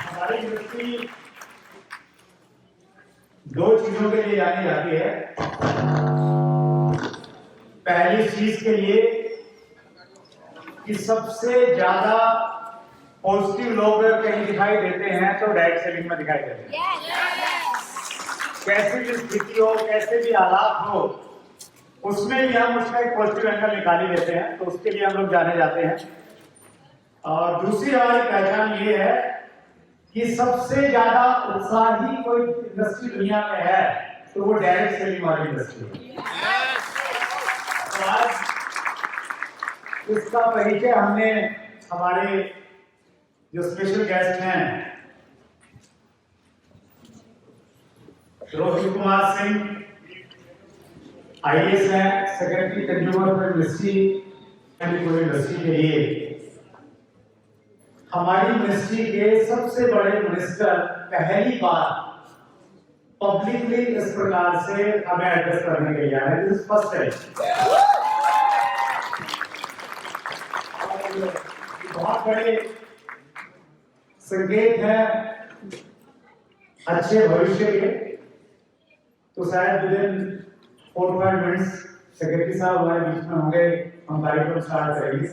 हमारी इंडस्ट्री दो चीजों के लिए जानी जाती है। पहली चीज के लिए कि सबसे ज्यादा पॉजिटिव लोग कहीं दिखाई देते हैं तो डायरेक्ट सेलिंग में दिखाई देते हैं। कैसी भी स्थिति हो, कैसे भी हालात हो, उसमें भी हम उसका एक पॉजिटिव एंगल निकाल ही देते हैं, तो उसके लिए हम लोग जाने जाते हैं। और दूसरी हमारी पहचान ये है कि सबसे ज्यादा उत्साही कोई इंडस्ट्री दुनिया में है तो वो डायरेक्ट सेलिंग वाली इंडस्ट्री है। तो आज इसका परिचय हमने हमारे जो स्पेशल गेस्ट हैं रोहित कुमार सिंह, आईएएस हैं, सेक्रेटरी कंज्यूमर इंडस्ट्री के लिए हमारी मिनिस्ट्री के सबसे बड़े मिनिस्टर पहली बार पब्लिकली इस प्रकार से हमें एड्रेस करने के लिए आए। This is first time. बहुत बड़े संकेत है अच्छे भविष्य के। तो शायद विद इन 4-5 मिनट्स सेक्रेटरी साहब हमारे बीच में होंगे, हम कार्यक्रम स्टार्ट करेंगे।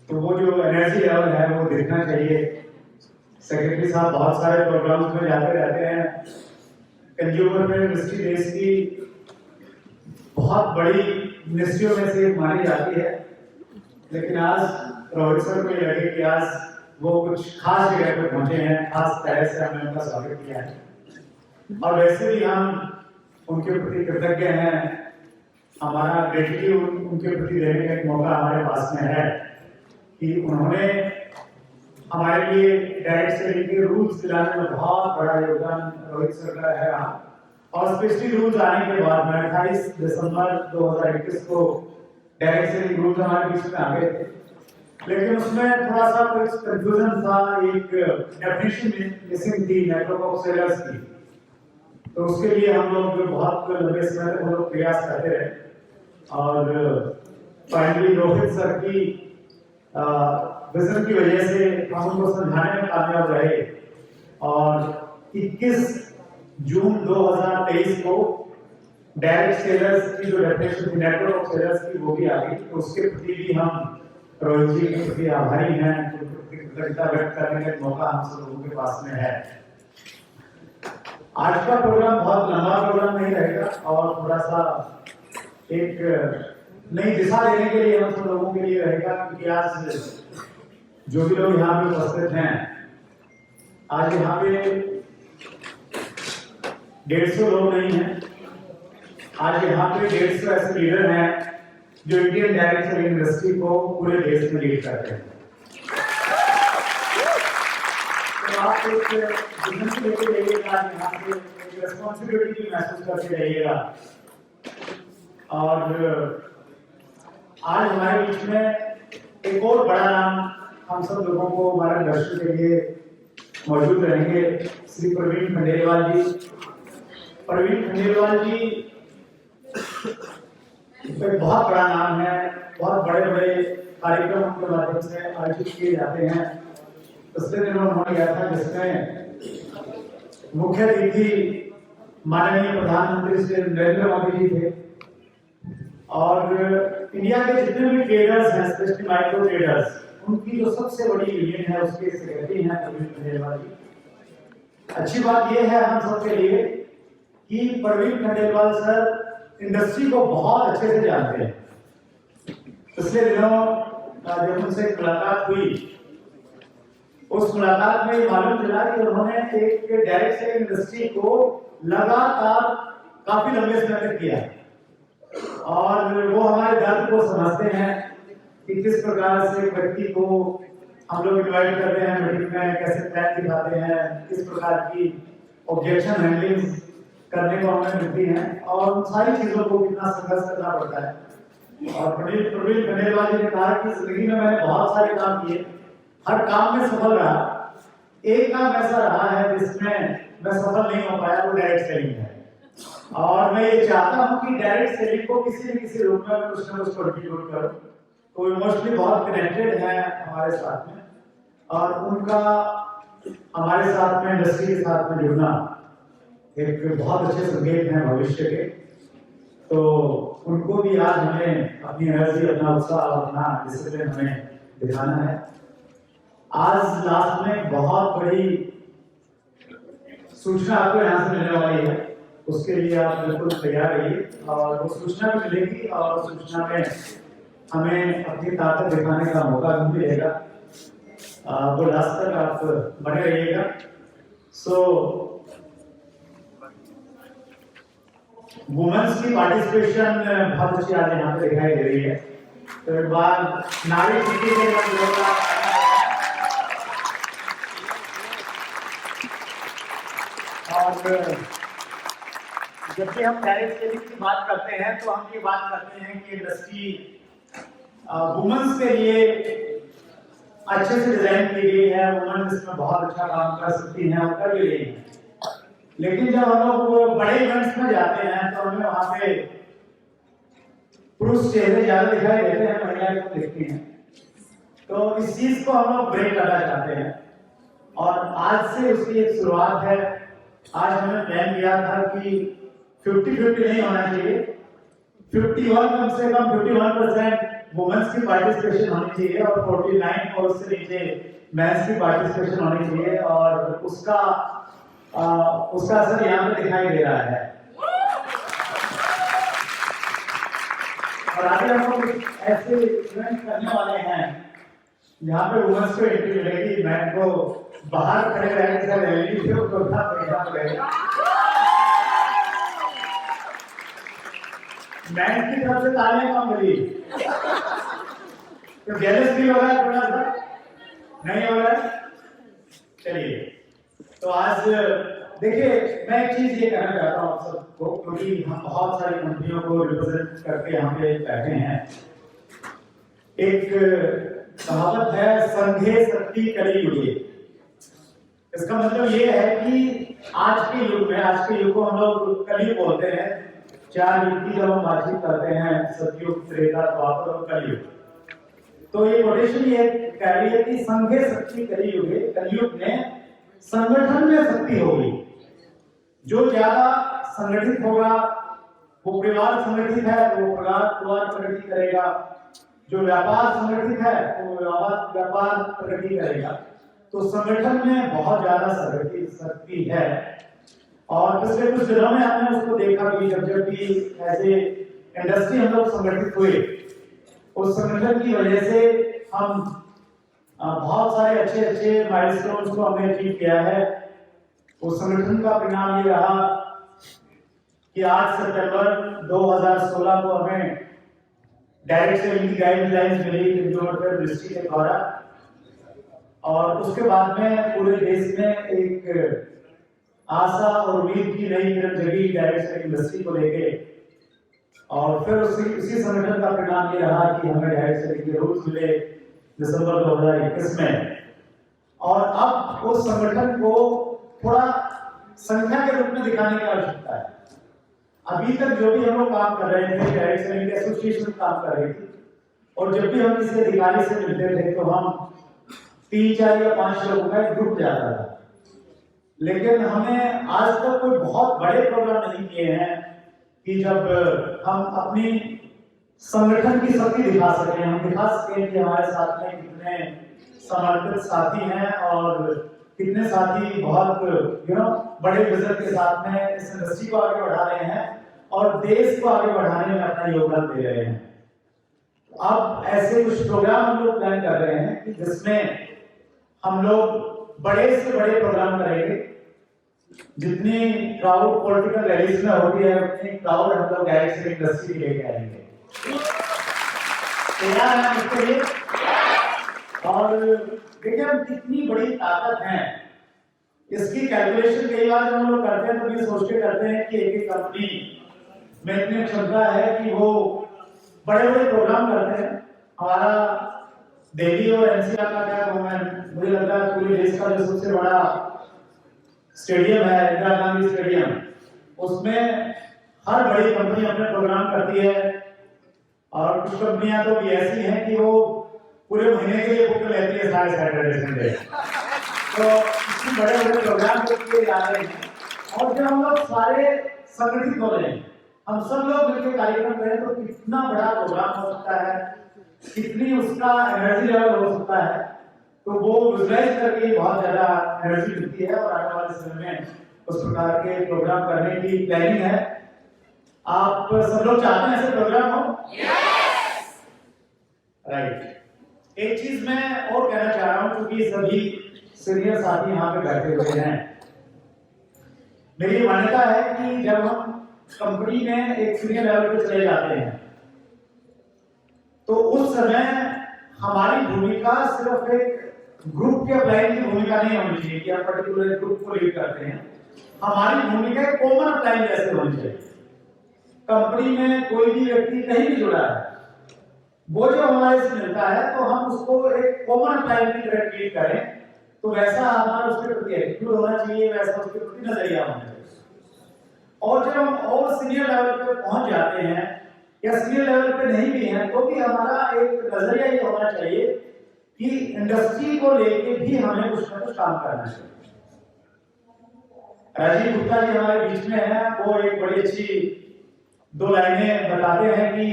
तो वो जो एनर्जी लेवल है वो देखना चाहिए। सेक्रेटरी साहब बहुत सारे प्रोग्राम्स में जाते रहते हैं। कंज्यूमर इंडस्ट्री देश की बहुत बड़ी मिनिस्ट्रियों में से मानी जाती है, लेकिन आज रोहित सर को लगे कि आज वो कुछ खास जगह पर पहुंचे हैं, खास तरह से हमने उनका स्वागत किया है। और वैसे भी हम उनके प्रति कृतज्ञ हैं। हमारा ग्रेटिट्यूड उनके प्रति देने का एक मौका हमारे पास में है कि उन्होंने हमारे लिए डायरेक्ट सेलिंग के रूल्स दिलाने में बहुत बड़ा योगदान रोहित सर का है। और स्पेशली रूल्स आने के बाद में 28 दिसंबर 2021 को डायरेक्ट सेलिंग रूल्स हमारे बीच में आ गए थे, लेकिन उसमें थोड़ा सा कुछ कंफ्यूजन था, एक डेफिनेशन मिसिंग थी नेटवर्क ऑफ सेलर्स की। तो उसके लिए हम लोग बहुत लंबे समय तक हम लोग प्रयास करते रहे और फाइनली रोहित सर की विजन की वजह से हम उनको समझाने में कामयाब रहे और 21 जून 2023 को डायरेक्ट सेलर्स की जो डेफिनेशन थी नेटवर्क ऑफ सेलर्स की वो भी आ गई। तो उसके प्रति भी हम रोहित जी के प्रति आभारी हैं। कृतज्ञता व्यक्त करने का मौका हम सब लोगों के पास में है। आज का प्रोग्राम बहुत लंबा प्रोग्राम नहीं रहेगा और थोड़ा सा एक नई दिशा देने के लिए हम सब लोगों के लिए रहेगा, क्योंकि आज जो भी लोग यहाँ पे उपस्थित हैं, आज यहाँ पे 150 लोग नहीं हैं। आज यहाँ पे 150 ऐसे लीडर हैं जो इंडियन डायरेक्ट सेलिंग इंडस्ट्री को पूरे देश में लीड करते हैं। तो आप एक विजन से लेके जाइएगा, यहाँ पे एक रिस्पॉन्सिबिलिटी महसूस करके जाइएगा। और आज हमारे बीच में एक और बड़ा नाम हम सब लोगों को मार्गदर्शन के लिए मौजूद रहेंगे, श्री प्रवीण खंडेलवाल जी। प्रवीण खंडेलवाल जी एक बहुत बड़ा नाम है, बहुत बड़े बड़े कार्यक्रम उनके माध्यम से आयोजित किए जाते हैं। पिछले दिनों उन्होंने गया था जिसमें मुख्य अतिथि माननीय प्रधानमंत्री श्री नरेंद्र मोदी जी थे और इंडिया के जितने भी ट्रेडर्स हैं, स्पेशली माइक्रो ट्रेडर्स, उनकी जो सबसे बड़ी यूनियन है उसके सेक्रेटरी हैं प्रवीण खंडेलवाल जी। अच्छी बात यह है हम सबके लिए कि प्रवीण खंडेलवाल सर इंडस्ट्री को बहुत अच्छे से जानते हैं। पिछले दिनों जब उनसे मुलाकात हुई, उस मुलाकात में मालूम चला कि उन्होंने एक डायरेक्ट सेलिंग इंडस्ट्री को लगातार काफी लंबे समय तक किया और वो हमारे दर्द को समझते हैं कि किस प्रकार से व्यक्ति को हम लोग इन्वाइट करते हैं मीटिंग में, कैसे प्लान दिखाते हैं, किस प्रकार की ऑब्जेक्शन हैंडलिंग करने को हमें मिलती है और उन सारी चीजों को कितना संघर्ष करना पड़ता है। और प्रवीण खंडेलवाल जी ने कहा कि जिंदगी में मैंने बहुत सारे काम किए, हर काम में सफल रहा, एक काम ऐसा रहा है जिसमें मैं सफल नहीं हो पाया, वो डायरेक्ट सेलिंग है। और मैं ये चाहता हूं कि डायरेक्ट सेलिंग को किसी न किसी रूप में कुछ न कुछ कंट्रीब्यूट करूं तो इमोशनली बहुत कनेक्टेड है हमारे साथ में, और उनका हमारे साथ में इंडस्ट्री के साथ में जुड़ना एक बहुत अच्छे संकेत हैं भविष्य के। तो उनको भी आज हमें अपनी एनर्जी, अपना उत्साह और अपना डिसिप्लिन हमें दिखाना है। आज लास्ट में बहुत बड़ी सूचना आपको यहाँ से मिलने वाली है, उसके लिए आप बिल्कुल तैयार रहिए, और वो सूचना भी मिलेगी और सूचना में हमें अपनी ताकत दिखाने का मौका भी मिलेगा। वो लास्ट तक आप बने रहिएगा। वुमेन्स की पार्टिसिपेशन बहुत अच्छी आज यहाँ पे दिखाई दे रही है। तो एक बार नारी शक्ति के और जब भी हम डायरेक्ट सेलिंग की बात करते हैं तो हम ये बात करते हैं कि इंडस्ट्री वुमेन्स के लिए अच्छे से डिजाइन की गई है, वुमेन्स इसमें बहुत अच्छा काम कर सकती हैं और कर भी रही हैं। लेकिन जब हम लोग बड़े इवेंट्स में जाते हैं तो हमें वहां पे पुरुष चेहरे ज्यादा दिखाई देते हैं, महिलाएं कम दिखती हैं। तो इस चीज को हम लोग ब्रेक करना चाहते हैं और आज से उसकी एक शुरुआत है। आज हमने प्लान किया था कि 50-50 नहीं होना चाहिए, 51 कम से कम 51% वुमेन्स की पार्टिसिपेशन होनी चाहिए और 49 और उससे नीचे मेंस की पार्टिसिपेशन होनी चाहिए, और उसका असर यहाँ पे दिखाई दे रहा है। और आगे हम लोग ऐसे इवेंट करने वाले हैं जहाँ पे वुमेन्स को एंट्री मिलेगी। मैन को बाहर खड़े रहने से रैली से तो पड़ेगा। मैन की तरफ से तालियां कम मिली तो जेलस भी हो रहा है थोड़ा सा, नहीं हो रहा है। चलिए, तो आज देखिए, मैं एक चीज ये कहना चाहता हूँ आप सबको, क्योंकि हम बहुत सारी कंपनियों को रिप्रेजेंट करके यहाँ पे बैठे हैं। एक कहावत है, संघे शक्ति कलियुगे। इसका मतलब ये है कि आज के युग में, आज के युग को हम लोग कलयुग बोलते हैं। 4 युग की जब हम बातचीत करते हैं, सतयुग, त्रेता, द्वापर और कलयुग, तो ये कोटेशन ये कह रही है कि संघे शक्ति कलियुगे। कलयुग में संगठन में शक्ति होगी। जो ज्यादा संगठित होगा वो परिवार संगठित है तो वो परिवार प्रगति करेगा, जो व्यापार संगठित है तो व्यापार प्रगति करेगा। तो संगठन में बहुत ज्यादा शक्ति है। और पिछले कुछ दिनों में हमने उसको देखा कि जब भी ऐसे इंडस्ट्री हम लोग संगठित हुए, उस संगठन की वजह से हम बहुत सारे अच्छे माइलस्टोन्स को हमने अचीव किया है। उस संगठन का परिणाम ये रहा कि 8 सितंबर 2016 को हमें डायरेक्ट सेलिंग की गाइडलाइंस मिली कंज्यूमर मिनिस्ट्री के द्वारा, और उसके बाद में पूरे देश में एक आशा और उम्मीद की नई किरण जगी डायरेक्ट सेलिंग इंडस्ट्री को लेके। और फिर उसी संगठन का परिणाम ये रहा कि हमें डायरेक्ट सेलिंग के रूल्स मिले दिसंबर 2021 में। और अब उस संगठन को थोड़ा संख्या के रूप में दिखाने की आवश्यकता है। अभी तक जो भी हम लोग काम कर रहे थे, डायरेक्ट सेलिंग के एसोसिएशन काम कर रही थी, और जब भी हम किसी अधिकारी से मिलते थे तो हम 3, 4 या 5 लोगों का एक ग्रुप जाता था। लेकिन हमने आज तक कोई बहुत बड़े प्रोग्राम नहीं किए हैं कि जब हम अपनी संगठन की शक्ति दिखा सकें, हम दिखा सकें कि हमारे साथ में कितने समर्पित साथी हैं और कितने साथी बहुत बड़े विजन के साथ में इस इंडस्ट्री को आगे बढ़ा रहे हैं और देश को आगे बढ़ाने में अपना योगदान दे रहे हैं। अब ऐसे कुछ प्रोग्राम हम लोग प्लान कर रहे हैं कि जिसमें हम लोग बड़े से बड़े प्रोग्राम करेंगे। जितनी क्राउड पॉलिटिकल रैलीज में होती है उतनी क्राउड हम लोग डायरेक्ट सेलिंग इंडस्ट्री लेके आएंगे। तैयार हैं इसके लिए? और देखिए, हम कितनी बड़ी ताकत है इसकी कैलकुलेशन कई बार जब हम लोग करते हैं तो ये सोच के करते हैं कि एक कंपनी में इतनी क्षमता है कि वो बड़े बड़े प्रोग्राम करते हैं। हमारा दिल्ली और एनसीआर का क्या कहूँ मैं, मुझे लगता है पूरे देश का जो सबसे बड़ा स्टेडियम है इंदिरा गांधी स्टेडियम, उसमें हर बड़ी कंपनी अपने प्रोग्राम करती है। और कुछ कंपनियां तो भी ऐसी हैं कि वो पूरे महीने के लिए बुक लेती है सारे सैटरडे संडे। तो इसमें बड़े बड़े प्रोग्राम को किए जा रहे हैं और जब हम लोग सारे संगठित हो रहे हैं, हम सब लोग मिलकर कार्यक्रम करें तो कितना बड़ा प्रोग्राम हो सकता है, कितनी उसका एनर्जी लेवल हो सकता है। तो वो विजुअलाइज करके बहुत ज्यादा एनर्जी मिलती है और आने वाले समय में उस प्रकार के प्रोग्राम करने की प्लानिंग है। आप सब लोग चाहते हैं ऐसे प्रोग्राम हो? यस। राइट। एक चीज मैं और कहना चाह रहा हूं क्योंकि सभी सीनियर साथी यहाँ पे बैठे हुए हैं। मेरी मान्यता है कि जब हम कंपनी में एक सीनियर लेवल पे चले जाते हैं तो उस समय हमारी भूमिका सिर्फ एक ग्रुप के प्लान की भूमिका नहीं होनी चाहिए कि हम पर्टिकुलर ग्रुप को लीड करते हैं। हमारी भूमिका एक कॉमन प्लान जैसे होनी चाहिए। कंपनी में कोई भी व्यक्ति कहीं भी जुड़ा है, वो जो हमारे से मिलता है तो हम उसको एक कॉमन प्लान की तरह ट्रीट करें, तो वैसा हमारा उसके प्रति एटीट्यूड होना चाहिए, वैसा उसके प्रति नजरिया होना चाहिए। और जब हम और सीनियर लेवल पे पहुंच जाते हैं या सीनियर लेवल पे नहीं भी हैं तो भी हमारा एक नजरिया ये होना चाहिए कि इंडस्ट्री को लेके भी हमें कुछ ना कुछ काम करना चाहिए। राजीव गुप्ता जी हमारे बीच में हैं, वो एक बड़ी अच्छी 2 लाइनें बताते हैं कि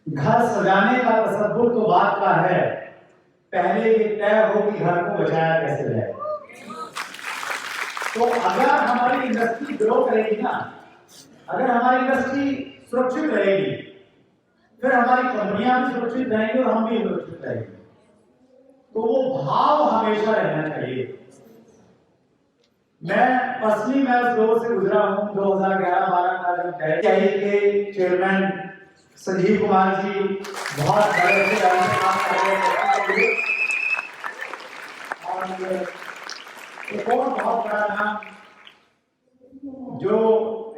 घर सजाने का तसव्वुर तो बात का है, पहले ये तय हो कि घर को बचाया कैसे जाए। तो अगर हमारी इंडस्ट्री ग्रो करेगी ना, अगर हमारी इंडस्ट्री सुरक्षित रहेगी, फिर हमारी कंपनियां भी सुरक्षित रहेंगी और हम भी सुरक्षित रहेंगे। तो वो भाव हमेशा रहना चाहिए। मैं पर्सनली मैं उस दौर से गुजरा हूं। 2011-12 का जब डायरेक्टर के चेयरमैन संजीव कुमार जी बहुत बड़े से काम कर रहे थे और एक और बहुत बड़ा नाम जो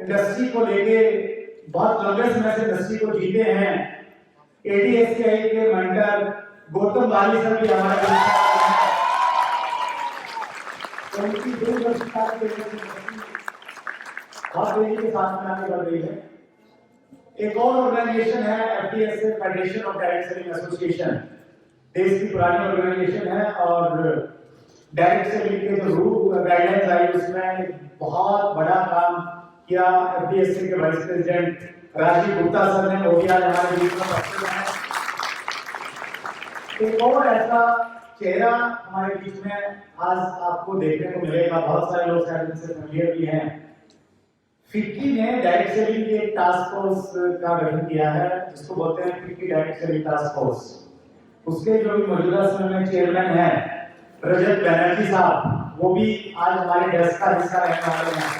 इंडस्ट्री को लेके बहुत लंबे समय से इंडस्ट्री को जीते हैं, एडीएससीआई के मेंटर गौतम बाली सर भी हमारे साथ हैं। उनकी दूरदर्शिता के बहुत तेजी के साथ में आगे बढ़ रही है। एक और ऑर्गेनाइजेशन है FDSA, federation of direct selling association, देश की पुरानी ऑर्गेनाइजेशन है और डायरेक्ट सेलिंग के जो रूल गाइडलाइंस आई उसमें बहुत बड़ा काम किया एफडीएसए के vice president Rajeev Gupta sir ने, वो भी आज हमारे बीच में उपस्थित हैं। एक और ऐसा चेहरा हमारे बीच में आज आपको देखने को मिलेगा, बहुत सारे लोग शायद इनसे फैमिलियर भी हैं। फिक्की ने डायरेक्ट सेलिंग के टास्क फोर्स का गठन किया है जिसको बोलते हैं FICCI direct selling task force. उसके जो भी मौजूदा समय में चेयरमैन है रजत बैनर्जी साहब, वो भी आज हमारे डेस्क का हिस्सा रहने वाले हैं।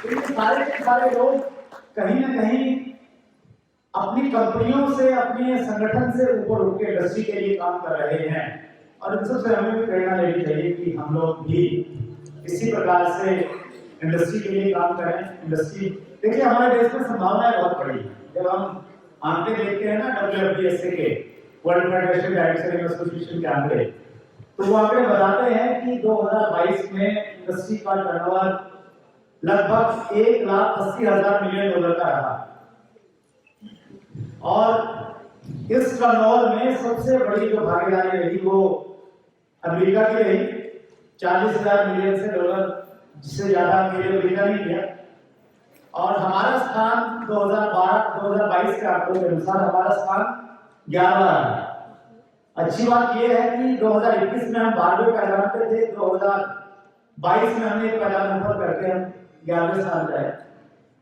ये सारे के सारे लोग कहीं ना कहीं अपनी कंपनियों से, अपने संगठन से ऊपर उठ के इंडस्ट्री के लिए काम कर रहे हैं और इन सबसे हमें भी प्रेरणा लेनी चाहिए कि हम लोग भी इसी प्रकार से इंडस्ट्री के लिए काम करें। इंडस्ट्री देखिए हमारे देश में संभावनाएं बहुत बड़ी है। जब हम आंकड़े देखते हैं ना WFDSA के, world federation direct selling association के आंकड़े, तो वो आंकड़े बताते हैं कि 2022 में इंडस्ट्री का टर्नओवर लगभग $1,80,000 मिलियन का रहा और इस टर्नओवर में सबसे बड़ी जो भागीदारी रही वो अमेरिका की रही, $40,000 मिलियन से डॉलर, जिससे ज्यादा अमेरिका नहीं किया। और हमारा स्थान 2022 के आंकड़ों के अनुसार हमारा स्थान 11 है। अच्छी बात यह है कि 2021 में हम 12वें पायदान पे थे, 2022 में हमने एक पायदान ऊपर करके हम 11वें स्थान पे आए,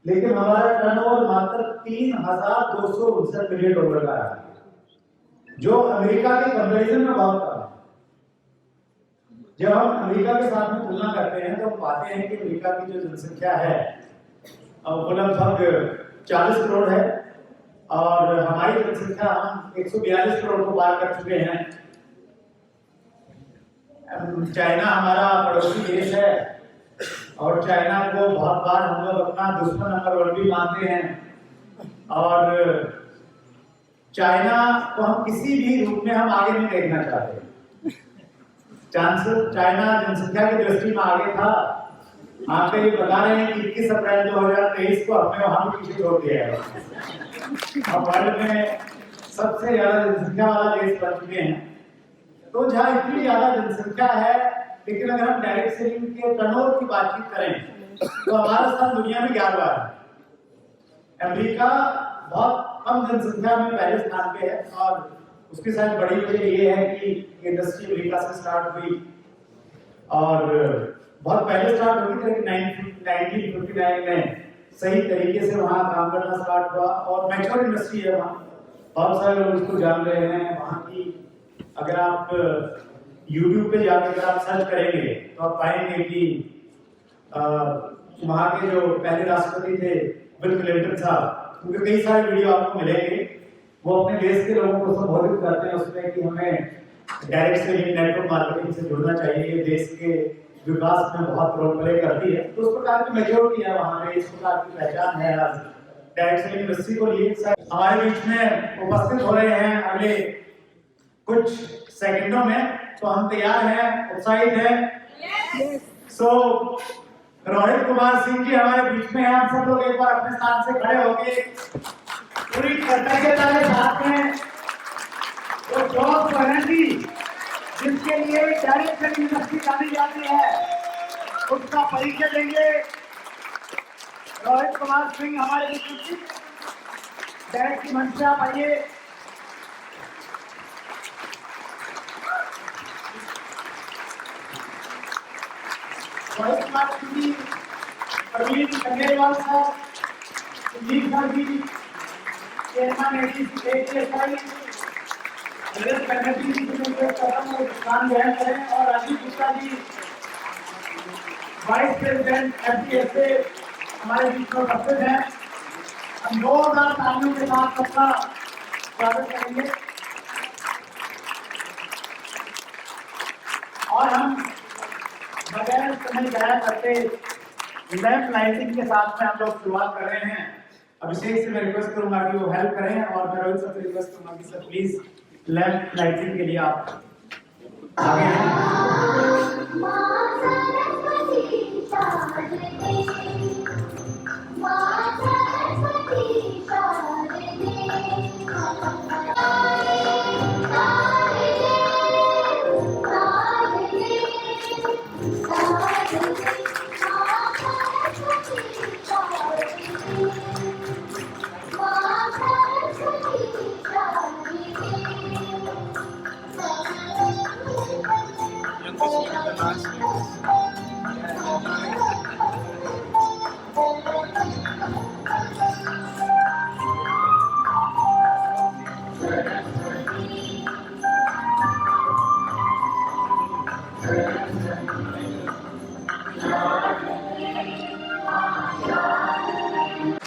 लेकिन हमारा टर्नओवर मात्र $3,259 मिलियन का रहा, जो अमेरिका के कंपैरिजन में बहुत कम है। जब हम अमेरिका के साथ में तुलना करते हैं तो हम पाते हैं कि अमेरिका की जो जनसंख्या है वो लगभग 40 करोड़ है और हमारी जनसंख्या हम 142 करोड़ को पार कर चुके हैं। चाइना हमारा पड़ोसी देश है और चाइना को बहुत बार हम लोग अपना दुश्मन नंबर 1 भी मानते हैं और चाइना को हम किसी भी रूप में हम आगे नहीं देखना चाहते। चाइना जनसंख्या की दृष्टि में आगे था। आप ये बता रहे हैं कि 21 अप्रैल 2023 को हमने वहां पीछे छोड़ दिया है। हम वर्ल्ड में सबसे ज्यादा जनसंख्या वाला देश बन चुके हैं। तो जहाँ इतनी ज्यादा जनसंख्या है, लेकिन अगर हम डायरेक्ट सेलिंग के टर्नओवर की बातचीत करें तो हमारा स्थान दुनिया में 11वां है। अमेरिका बहुत कम जनसंख्या में पहले स्थान पे है, और उसकी शायद बड़ी वजह ये है कि इंडस्ट्री अमेरिका से स्टार्ट हुई और बहुत पहले स्टार्ट हुई थी, लेकिन 1959 में सही तरीके से वहाँ काम करना स्टार्ट हुआ और मैच्योर इंडस्ट्री है वहाँ। बहुत सारे लोग इसको जान रहे हैं वहाँ की। अगर आप YouTube पे जाकर अगर आप सर्च करेंगे तो आप पाएंगे कि वहाँ के जो पहले राष्ट्रपति थे बिल क्लिंटन साहब, उनके कई सारे वीडियो आपको मिलेंगे। वो अपने देश के लोगों को संबोधित करते हैं उसमें कि हमें डायरेक्ट सेलिंग नेटवर्क मार्केटिंग से जुड़ना चाहिए, ये देश के विकास में बहुत रोल प्ले करती है। तो उस प्रकार की मेजोरिटी है वहाँ पे, इस प्रकार की पहचान है आज डायरेक्ट सेलिंग इंडस्ट्री को लिए। हमारे बीच में उपस्थित हो रहे हैं अगले कुछ सेकंडों में, तो हम तैयार हैं, उत्साहित हैं। सो रोहित कुमार सिंह जी हमारे बीच में हैं। हम सब लोग एक बार अपने स्थान से खड़े होके पूरी कृतज्ञता के साथ में वो जॉब गारंटी जिसके लिए डायरेक्ट सेलिंग इंडस्ट्री जानी जाती है उसका परिचय देंगे। रोहित कुमार सिंह हमारे बीच में डायरेक्ट की मंच पे आप आइए। रोहित कुमार सिंह जी, प्रवीण खंडेलवाल सर, सुजीत सर जी, चेयरमैन ACSI, रजत बनर्जी जी को स्थान ग्रहण करें, और Rajiv Gupta ji vice president FDSA हमारे बीच में उपस्थित हैं। हम 2000 तालियों के साथ सबका स्वागत करेंगे और हम बगैर समय जाया करते लैंप लाइटिंग के साथ में हम लोग शुरुआत कर रहे हैं। अभिषेक से मैं रिक्वेस्ट करूंगा कि वो हेल्प करें, और मैं रोहित सर से रिक्वेस्ट करूंगा कि सर प्लीज लैंप लाइटिंग के लिए आप आगे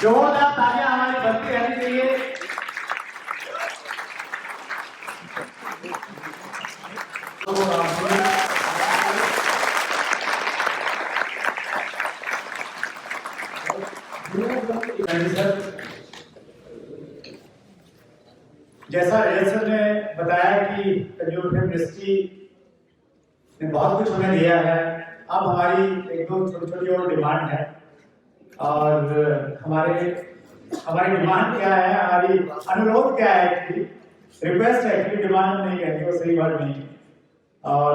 जोरदार तालियां हमारी बजती रहनी चाहिए। जैसा रजत सर ने बताया कि कंज्यूमर इंडस्ट्री ने बहुत कुछ हमें दिया है। अब हमारी एक दो छोटी छोटी और डिमांड है, और हमारी डिमांड क्या है, हमारी अनुरोध क्या है, एक्चुअली रिक्वेस्ट है, एक्चुअली डिमांड नहीं कहती, वो सही वर्ड नहीं। और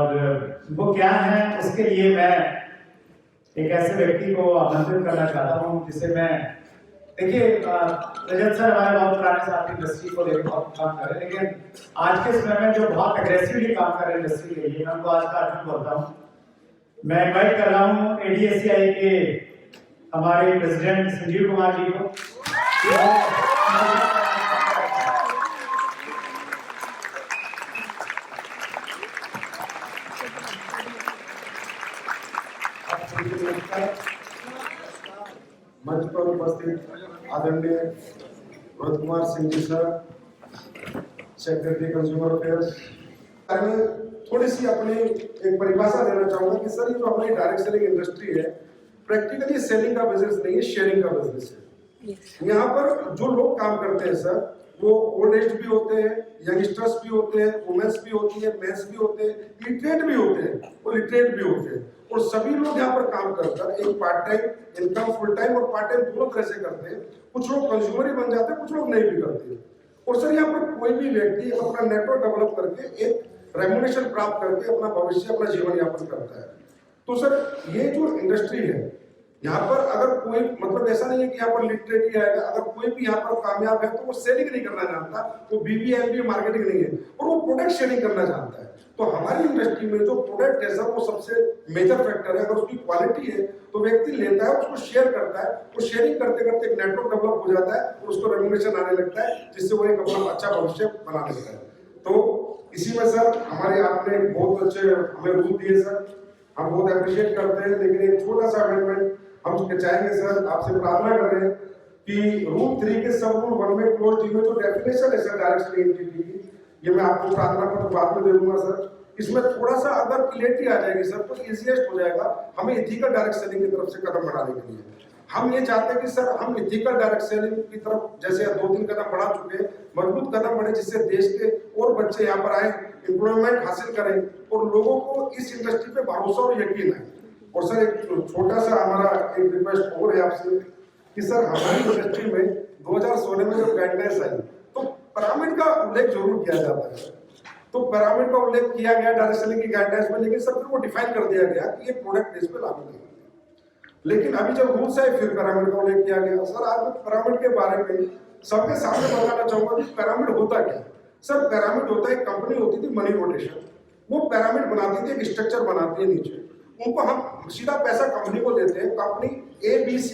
वो क्या है, उसके लिए मैं एक ऐसे व्यक्ति को आमंत्रित करना चाहता हूँ जिसे मैं, देखिए रजत सर हमारे बहुत पुराने साथी इंडस्ट्री को लेकर बहुत काम कर रहे हैं, लेकिन आज के समय में जो बहुत अग्रेसिवली काम कर रहे हैं इंडस्ट्री के लिए, मैं उनको आज का अर्जुन बोलता हूँ। मैं इनवाइट कर रहा हूँ ADSCI के हमारे प्रेसिडेंट संजीव कुमार जी को। मंच पर उपस्थित आदरणीय Rohit Kumar Singh ji sir, secretary consumer affairs, मैं थोड़ी सी अपनी एक परिभाषा देना चाहूंगा कि सर ये जो हमारी डायरेक्ट सेलिंग इंडस्ट्री है, प्रैक्टिकली सेलिंग का बिजनेस नहीं है, शेयरिंग का बिजनेस है। यहाँ पर जो लोग काम करते हैं सर, वो ओल्ड एज भी होते हैं, यंगस्टर्स भी होते हैं, वुमेन्स भी होती है, मेंस भी होते हैं, लिटरेट भी होते हैं और लिटरेट भी होते हैं, और सभी लोग यहाँ पर काम करकर एक part time income, full time और पार्ट टाइम दोनों तरह से करते हैं। कुछ लोग कंज्यूमर ही बन जाते हैं, कुछ लोग नहीं भी करते। और सर यहाँ पर कोई भी व्यक्ति अपना नेटवर्क डेवलप करके एक रेम्युनेशन प्राप्त करके अपना भविष्य, अपना जीवन यापन करता है। तो सर ये जो इंडस्ट्री है यहाँ पर, अगर कोई मतलब ऐसा नहीं है कि यहाँ पर लिटरेट ही आएगा, अगर कोई भी यहाँ पर कामयाब है तो वो सेलिंग नहीं करना जानता, वो बीबीएमबी मार्केटिंग नहीं है, और वो प्रोडक्ट शेयरिंग करना जानता है। तो हमारी इंडस्ट्री में जो प्रोडक्ट है सर, वो सबसे मेजर फैक्टर है। अगर उसकी क्वालिटी है तो व्यक्ति लेता है, उसको शेयर करता है, वो शेयरिंग करते करते एक नेटवर्क डेवलप हो जाता है और उसको रेम्युनेशन आने लगता है, जिससे वो एक अपना अच्छा भविष्य बना लेता है। तो इसी में सर हमारे आपने बहुत अच्छे हमें रूल दिए सर, हम बहुत अप्रिशिएट करते हैं। लेकिन एक छोटा सा अमेंडमेंट हम चाहेंगे सर, आपसे प्रार्थना कर रहे हैं कि रूल 3 के सब रूल 1 में क्लोज डी में जो डेफिनेशन है सर डायरेक्ट सेलिंग एंटिटी की, ये मैं आपको प्रार्थना पत्र बाद में दे दूंगा सर। इसमें थोड़ा सा अगर क्लियरिटी आ जाएगी सर तो इजीएस्ट हो जाएगा हमें एथिकल डायरेक्ट सेलिंग की तरफ से कदम बढ़ाने के लिए। हम ये चाहते हैं कि सर हम एथिकल डायरेक्ट सेलिंग की तरफ जैसे 2-3 कदम बढ़ा चुके हैं, मजबूत कदम बढ़े, जिससे देश के और बच्चे यहाँ पर आए, एम्प्लॉयमेंट हासिल करें और लोगों को इस इंडस्ट्री पे भरोसा और यकीन आए। और सर एक छोटा सा हमारा एक रिक्वेस्ट और है आपसे कि सर हमारी इंडस्ट्री में 2016 में जब गाइडलाइंस आई तो पिरामिड का उल्लेख जरूर किया जाता है। तो पिरामिड का उल्लेख किया गया डायरेक्ट सेलिंग की गाइडलाइंस में, लेकिन सर फिर वो डिफाइन कर दिया गया कि ये प्रोडक्ट बेस पे लागू नहीं है। लेकिन अभी जब रूल्स आए फिर पिरामिड का उल्लेख किया गया। सर आज मैं पिरामिड के बारे में सबके सामने बताना चाहूंगा कि पिरामिड होता क्या। सर पिरामिड होता है, एक कंपनी होती थी मनी रोटेशन, वो पिरामिड बनाती थी, एक स्ट्रक्चर बनाती है नीचे, उनको हम सीधा पैसा कंपनी को देते हैं, कंपनी ABC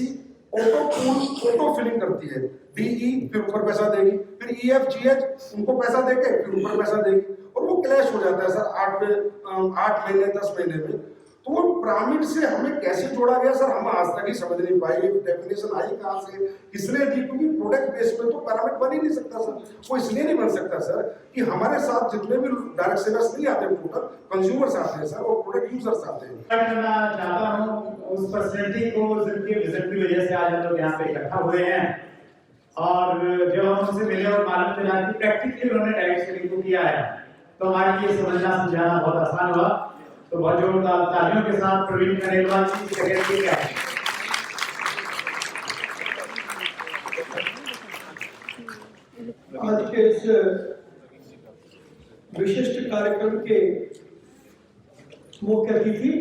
ऑटो फिलिंग करती है, DE फिर ऊपर पैसा देगी, फिर EFGH उनको पैसा देके फिर ऊपर पैसा देगी, और वो क्लैश हो जाता है सर 8 महीने 10 महीने में। तो वो पिरामिड से हमें कैसे जोड़ा गया सर, हम आज तक ही समझ नहीं पाए। डेफिनेशन आई कहाँ से, किसने दी, क्योंकि प्रोडक्ट बेस में तो पिरामिड बन ही नहीं सकता सर। वो इसलिए नहीं बन सकता सर कि हमारे साथ जितने भी डायरेक्ट सेलर्स नहीं आते, टोटल कंज्यूमर्स आते हैं सर और प्रोडक्ट यूजर्स आते हैं। करना चाहता हूँ उस पर्सनैलिटी को, जिनके विजिट की वजह से आज हम लोग यहाँ पे इकट्ठा हुए हैं, और जब हम उनसे मिले और मालूम चला कि प्रैक्टिकली उन्होंने डायरेक्ट सेलिंग को किया है, तो हमारे लिए समझना समझाना बहुत आसान हुआ। तो बहुत जोरदार तालियों के साथ प्रवीण खंडेलवाल जी सेक्रेटरी क्या है। आज के इस विशिष्ट कार्यक्रम के मुख्य अतिथि,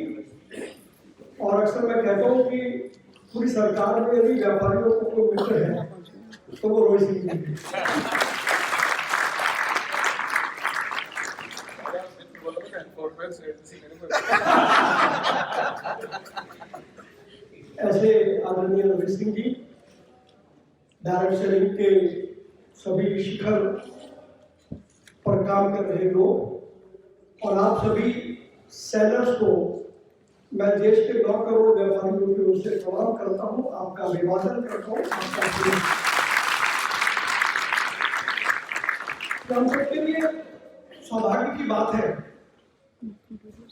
और अक्सर मैं कहता हूँ कि पूरी सरकार में यदि व्यापारियों को कोई मित्र है तो वो रोहित सिंह जी है। ऐसे आदरणीय रोहित सिंह जी डायरेक्ट सेलिंग के सभी शिखर पर काम कर रहे लोग, और आप सभी सेलर्स को मैं देश के 9 करोड़ व्यापारियों की ओर से प्रणाम करता हूँ, आपका अभिवादन करता हूँ। हम सबके लिए सौभाग्य की बात है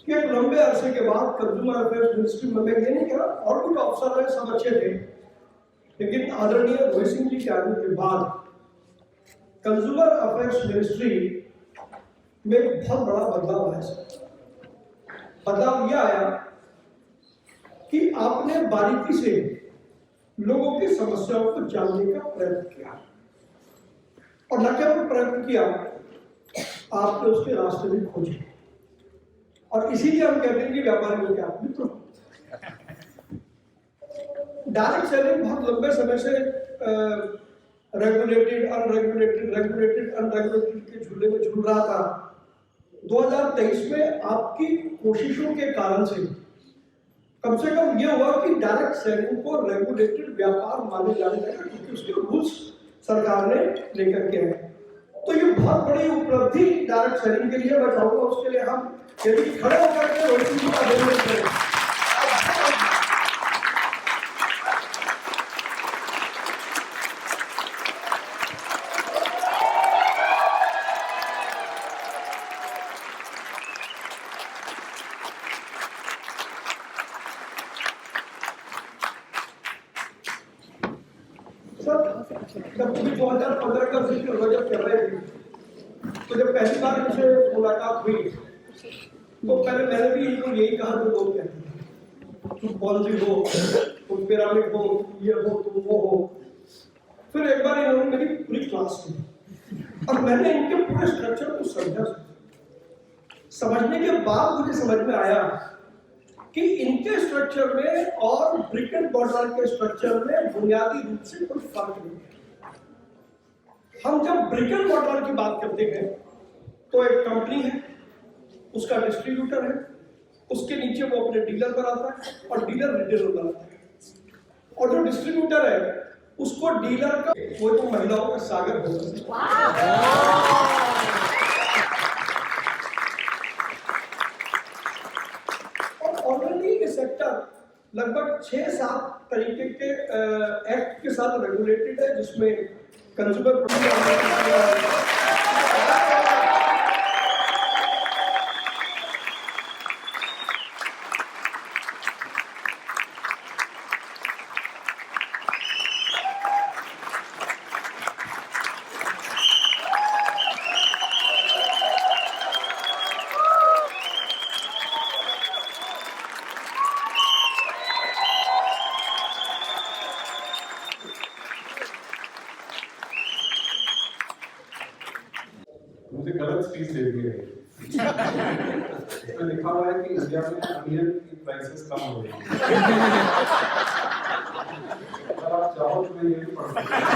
कि एक लंबे अरसे के बाद कंज्यूमर अफेयर्स मिनिस्ट्री में, मैं ये नहीं कह रहा और कुछ अफसर है सब अच्छे थे, लेकिन आदरणीय रोहित सिंह जी के आने के बाद कंज्यूमर अफेयर्स मिनिस्ट्री में एक बहुत बड़ा बदलाव आया सर। बदलाव यह आया कि आपने बारीकी से लोगों की समस्याओं को जानने का प्रयत्न किया, और न केवल प्रयत्न किया, आपने उसके रास्ते भी खोजे, और इसीलिए हम कहते हैं कि व्यापारियों के आप मित्र। डायरेक्ट सेलिंग बहुत लंबे समय से रेगुलेटेड अनरेगुलेटेड के झूले में झूल रहा था। 2023 में आपकी कोशिशों के कारण से कम ये हुआ कि डायरेक्ट सेलिंग को रेगुलेटेड व्यापार माने जाने लगा, क्योंकि उसके रूल्स सरकार ने लेकर के आए। तो ये बहुत बड़ी उपलब्धि डायरेक्ट सेलिंग के लिए, मैं चाहूंगा उसके लिए हम यदि खड़े होकर के रोहित सिंह का अभिनंदन करें। सर रहे थे, तो जब पहली बार इनसे मुलाकात हुई तो पहले मैंने भी इनको यही कहा जो लोग कहते हैं, तुम पॉलिसी हो, तुम पिरामिड हो, ये हो, तुम वो हो। फिर एक बार इन्होंने मेरी पूरी क्लास ली और मैंने इनके पूरे स्ट्रक्चर को समझा। समझने के बाद मुझे समझ में आया कि इनके स्ट्रक्चर में और ब्रिक एंड मॉर्टार के स्ट्रक्चर में बुनियादी रूप से कोई फर्क नहीं है। हम जब ब्रिक एंड मॉर्टार की बात करते हैं तो एक कंपनी है, उसका डिस्ट्रीब्यूटर है, उसके नीचे वो अपने डीलर बनाता है और डीलर रिटेलर बनाता है, और जो डिस्ट्रीब्यूटर है उसको डीलर का वो तो महिलाओं का सागर होता है। और ऑलरेडी ये सेक्टर लगभग 6-7 तरीके के एक्ट के साथ रेगुलेटेड है, जिसमें कंज्यूमर मुझे गलत स्पीच दे दी है। इसमें लिखा हुआ है कि इंडिया में अनियन की प्राइसेस कम हो रही है। अगर आप चाहो तो मैं ये भी पढ़ सकता हूँ।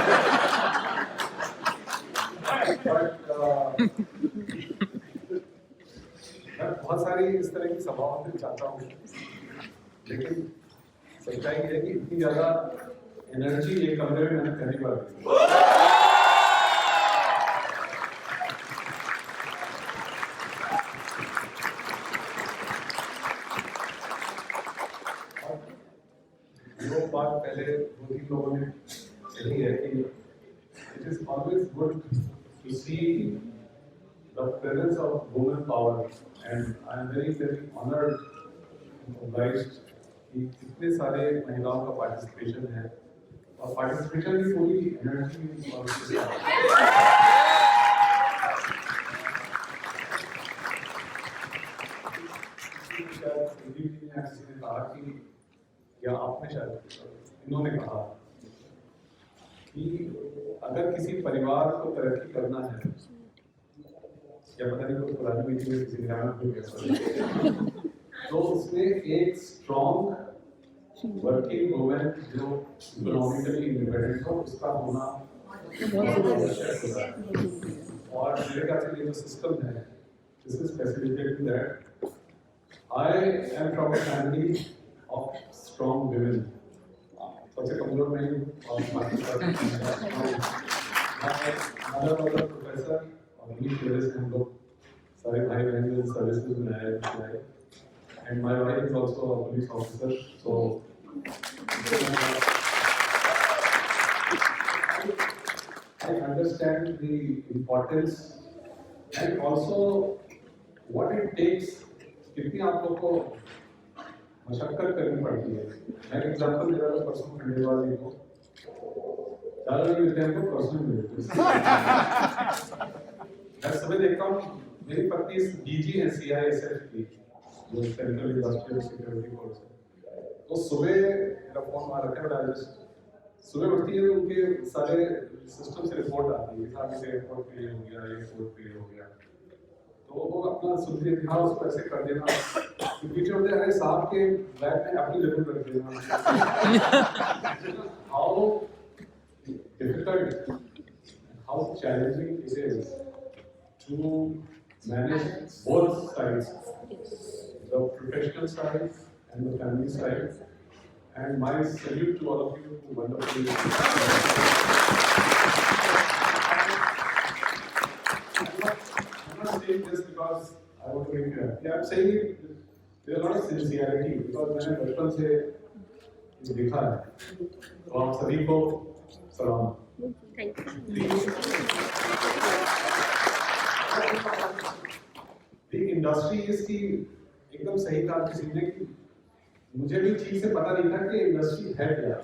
मैं बहुत सारी इस तरह की सभाओं में चाहता हूँ, लेकिन सच्चाई ये है कि इतनी ज्यादा एनर्जी एक कमरे में मैंने पहली बार देखी। जो बात पहले 2-3 लोगों ने कही है कि it is always good to see the presence of women power, and I am very very honoured obliged कि इतने सारे महिलाओं का पार्टिसिपेशन है, और पार्टिसिपेशन की पूरी एनर्जी और ने कहा कि, या आपने शायद इन्होंने कहा कि अगर किसी परिवार को तरक्की करना है, या पता नहीं कुछ राजनीति में किसी ने तो उसमें एक स्ट्रॉन्ग वर्किंग वुमेन जो इकोनॉमिकली इंडिपेंडेंट हो, उसका होना आवश्यक होता है। और मेरे ख्याल से ये जो सिस्टम है, this is facilitating that. I am from a family of strong women. सबसे कमजोर मैं हूँ, और मदर वाला प्रोफेसर और पुलिस सर्विस में हम लोग सारे भाई बहन सर्विसेज में आए, and my wife is also a police officer, so I understand the importance and also what it takes, कितनी आप लोग को मशक्कत करनी पड़ती है। मैं एग्जांपल दे रहा था, परसों खंडेलवाल जी को ज़्यादा नहीं मिलते हैं, तो परसों मिलते हैं। मैं सुबह देखता हूँ, मेरी पत्नी डीजी है CISF की, जो सेंट्रल इंडस्ट्रियल सिक्योरिटी फोर्स है, तो सुबह मेरा फोन वहाँ रखा है, सुबह उठती है तो उनके सारे सिस्टम से रिपोर्ट आती है, साहब इसे एयरपोर्ट क्लियर हो गया, ये एयरपोर्ट क्लियर हो गया, तो वो अपना सुनते हैं, हाँ उसको ऐसे कर देना, पीछे होते हैं, अरे साहब के बैग में अपनी जरूर रख देना। How difficult, how challenging it is to manage both sides, the professional side and the family side, and my salute to all of you, wonderful. Saying this because I want to make you happy. I'm saying it with a lot of sincerity because मैंने बचपन से देखा है। तो आप सभी को सलाम। The industry इसकी एकदम सही कहा किसी ने कि मुझे भी ठीक से पता नहीं था कि इंडस्ट्री है क्या।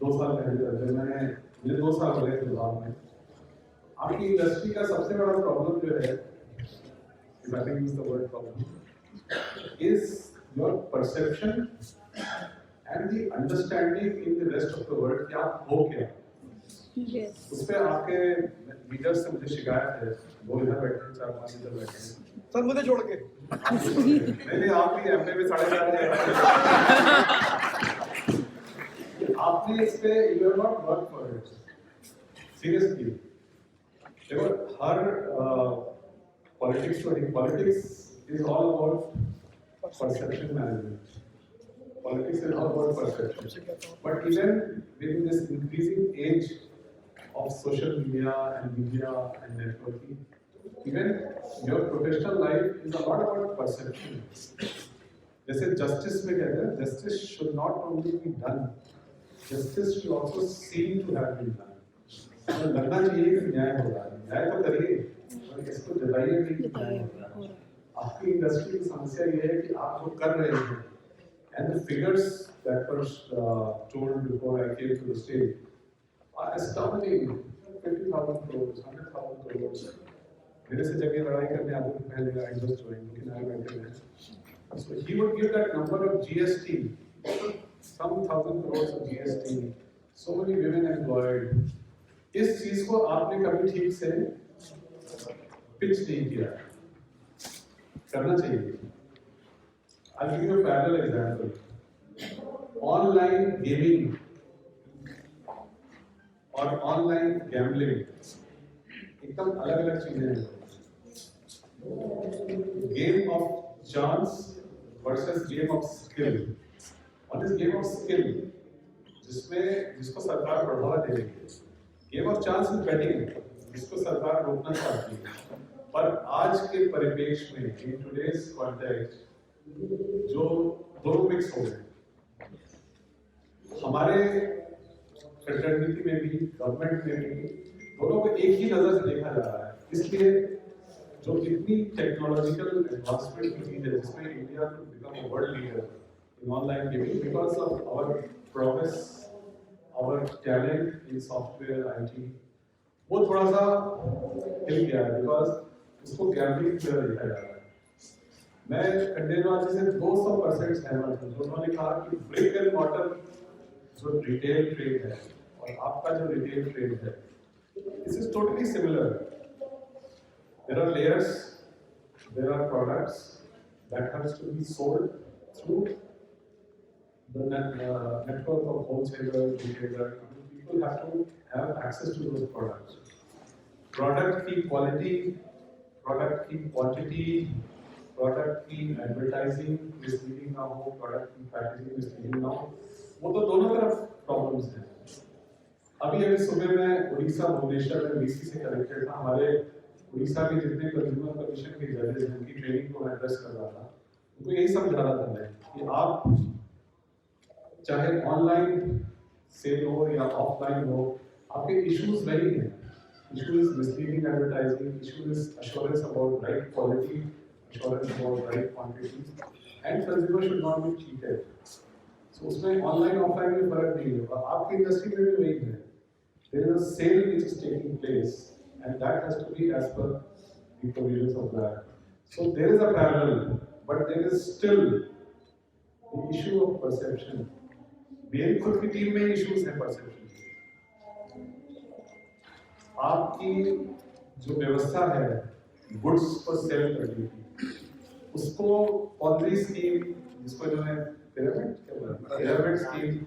2 साल पहले जब मुझे 2 साल हो गए फिलहाल में। आपकी इंडस्ट्री का सबसे बड़ा प्रॉब्लम जो है, if I can use the word problem, is your perception and the understanding in the rest of the world कि आप हो क्या। Yes. उस पे आपके लीडर्स से मुझे शिकायत है, वो इधर बैठे हैं, 4-5 इधर बैठे हैं। सर मुझे छोड़ के नहीं आप भी एमए में 4.5 आपने इस पे you have not work for it seriously. देखो हर politics is all about perception management, politics is all about perception, but even with this increasing age of social media and networking, even your professional life is a lot about perception. जैसे justice में कहते हैं, justice should not only be done, justice should also seem to have been done. तो लगना चाहिए कि न्याय हो रहा है, न्याय तो करिए, और इसको जताइए नहीं कि न्याय हो रहा है। आपकी इंडस्ट्री की समस्या ये है कि आप जो कर रहे हैं, and the figures that were told before I came to the stage are astounding. 50,000 crores, 100,000 crores. मेरे से जगह लड़ाई करने आते थे पहले, I just joined, लेकिन आए बैठे हैं। So he would give that number of GST, some thousand crores of GST, so many women employed. इस चीज को आपने कभी ठीक से पिच नहीं किया, करना चाहिए। I'll give you a parallel example. Online gaming और ऑनलाइन गैम्बलिंग एकदम अलग अलग चीजें हैं। Game of chance versus game of skill. What is game of skill? जिसको सरकार बढ़ावा दे रही है। Game of chance is batting, जिसको सरकार रोकना चाहती है। पर आज के परिप्रेक्ष्य में, इन टुडेज कॉन्टेक्स्ट, जो दोनों मिक्स हो गए, हमारे फ्रेटर्निटी में भी, गवर्नमेंट में भी, दोनों को एक ही नजर से देखा जा रहा है। इसलिए जो इतनी टेक्नोलॉजिकल एडवांसमेंट की चीज है, जिसमें इंडिया को become a world leader in online gaming because of our progress, our talent in software IT, वो थोड़ा सा हिल गया है बिकॉज उसको गैम्बलिंग की तरह देखा जा रहा है। मैं खंडेलवाल जी से 200% सहमत हूँ। उन्होंने कहा कि ब्रिक एंड मॉर्टर जो रिटेल ट्रेड है और आपका जो रिटेल ट्रेड है, this is totally similar. There are layers, there are products that haves to be sold through the network of wholesalers, retailers. People have to have access to those products. Product की quality, product की quantity, product की advertising misleading ना हो, product की packaging misleading ना हो, वो तो दोनों तरफ प्रॉब्लम्स हैं। अभी सुबह में उड़ीसा भुवनेश्वर में वीसी से कनेक्टेड था। हमारे उड़ीसा के जितने कंज्यूमर कमीशन के जजेस हैं, उनकी ट्रेनिंग को एड्रेस कर रहा था। उनको यही समझा रहा था मैं कि आप चाहे ऑनलाइन सेल हो या ऑफलाइन हो, आपके इश्यूज वही हैं। Issue is misleading advertising, issue is assurance about right quality, assurance about right quantity, and consumer should not be cheated. So उसमें ऑनलाइन ऑफलाइन में फर्क नहीं होगा। आपकी इंडस्ट्री में भी वही है। There is a sale which is taking place, and that has to be as per the provisions of that. So there is a parallel, but there is still the issue of perception. मेरी खुद की team में issues हैं perception. आपकी जो व्यवस्था है goods को सेल करने की, उसको पॉलिसी स्कीम, जिसको जो है पिरामिड स्कीम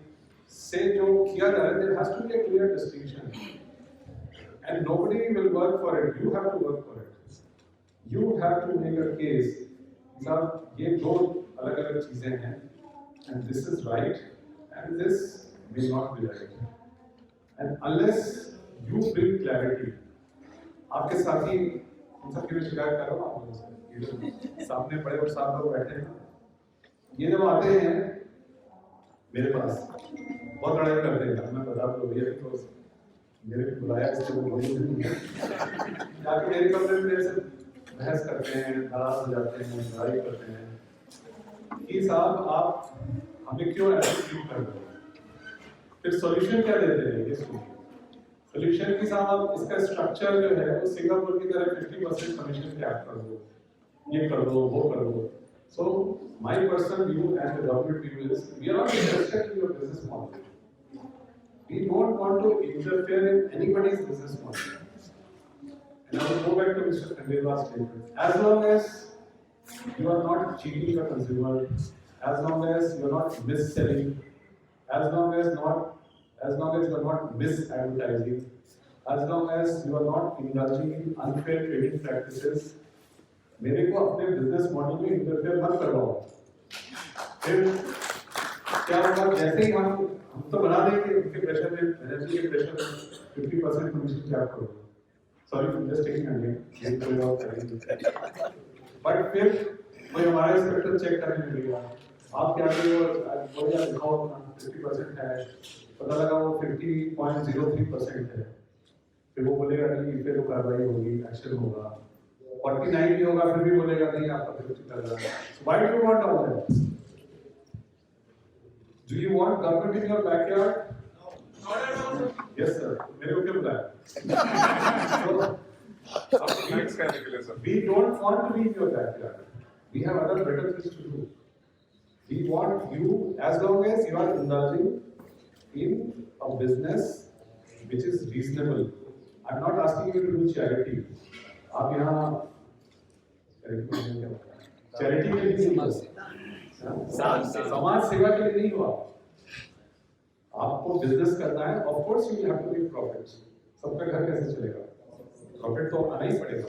से जो किया जा रहा है, there has to be a clear distinction, and nobody will work for it. You have to work for it. You have to make a case that ये दो अलग-अलग चीजें हैं, and this is right, and this may not be right. And unless you bring clarity, आपके साथी इन सब की मैं शिकायत कर रहा हूँ आप लोगों से, सामने बड़े और साथ लोग बैठे हैं, ये जब आते हैं मेरे पास बहुत लड़ाई करते हैं। मैं बता दूं भैया तो मेरे को बुलाया इसलिए वो बोली जाके मेरे कमरे में मेरे से बहस करते हैं, नाराज हो जाते हैं, लड़ाई करते हैं कि साहब आप हमें क्यों ऐसे ट्रीट कर रहे हो। फिर सॉल्यूशन क्या देते हैं ये सुनिए। सोल्यूशन के साथ आप इसका स्ट्रक्चर जो है वो सिंगापुर की तरह 50% कमीशन कैप कर दो, ये कर दो, वो कर दो. So my personal view and the government view is we are not interested in your business model. We don't want to interfere in anybody's business model. And I will go back to Mr. Khandelwal's statement. As long as you are not cheating the consumer, as long as you are not mis-selling, as long as you are not mis-advertising, as long as you are not indulging in unfair trading practices, मेरे को अपने business model में interfere मत करवाओ. फिर क्या होगा, जैसे ही हम तो बना देंगे उनके प्रेशर में, एनर्जी के प्रेशर में 50% कमीशन क्या करोगे. Sorry for just taking again, ये करेगा और करेंगे. बट फिर कोई हमारा इंस्पेक्टर चेक करने लगेगा, आप क्या करिए वो या दिखाओ 50% है, पता लगा वो 50.03% है, फिर वो बोलेगा नहीं, फिर वो कार्रवाई होगी, एक्शन होगा. 49 भी होगा, फिर भी बोलेगा नहीं आपका 50 कर रहा है. Why do you want all that? Do you want government in your backyard? No. Yes sir. मेरे को क्यों बुलाया? So, we don't want to be in your backyard. We have other better things to do. We want you, as long as you are indulging in a business which is reasonable. I'm not asking you to do charity. आप यहाँ charity के लिए नहीं, समाज सेवा के लिए नहीं हुआ. आपको बिजनेस करना है, of course you have to make profits. सबका घर कैसे चलेगा, प्रॉफिट तो आना ही पड़ेगा.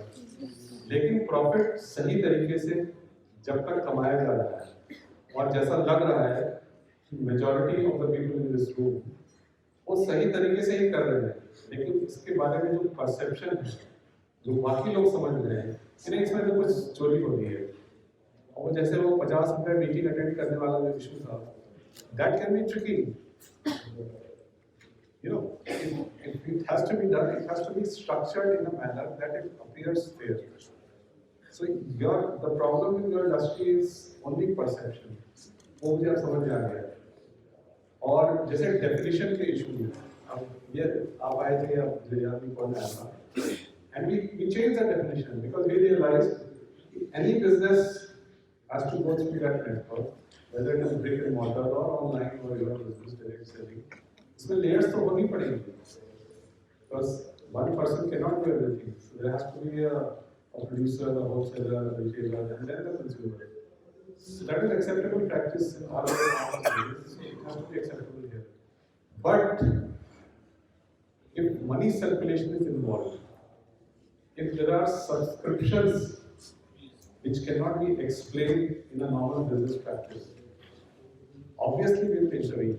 लेकिन प्रॉफिट सही तरीके से जब तक कमाया जा रहा है, और जैसा लग रहा है majority of the people in this room वो सही तरीके से ही कर रहे हैं, लेकिन इसके बारे में जो परसेप्शन है, जो बाकी लोग समझ रहे हैं कि नहीं इसमें तो कुछ चोरी हो रही है, और जैसे वो 50 रुपए मीटिंग अटेंड करने वाला जो इशू था, that can be tricky. You know, if it has to be done, it has to be structured in a manner that it appears fair. So the problem in your industry is only perception. वो मुझे आप समझ में आ गया. और जैसे definition के issue में, अब ये आप आए थे, अब याद नहीं कौन आया था, and we changed the definition because we realized any business has to go through that network, whether it is brick and mortar or online or your business direct selling. इसमें layers तो होनी पड़ेंगी, because one person cannot do everything. So there has to be a producer, a wholesaler, a retailer, and then the consumer. So that is acceptable practice in all other businesses. So it has to be acceptable here. But if money circulation is involved, if there are subscriptions which cannot be explained in a normal business practice, obviously we will intervene,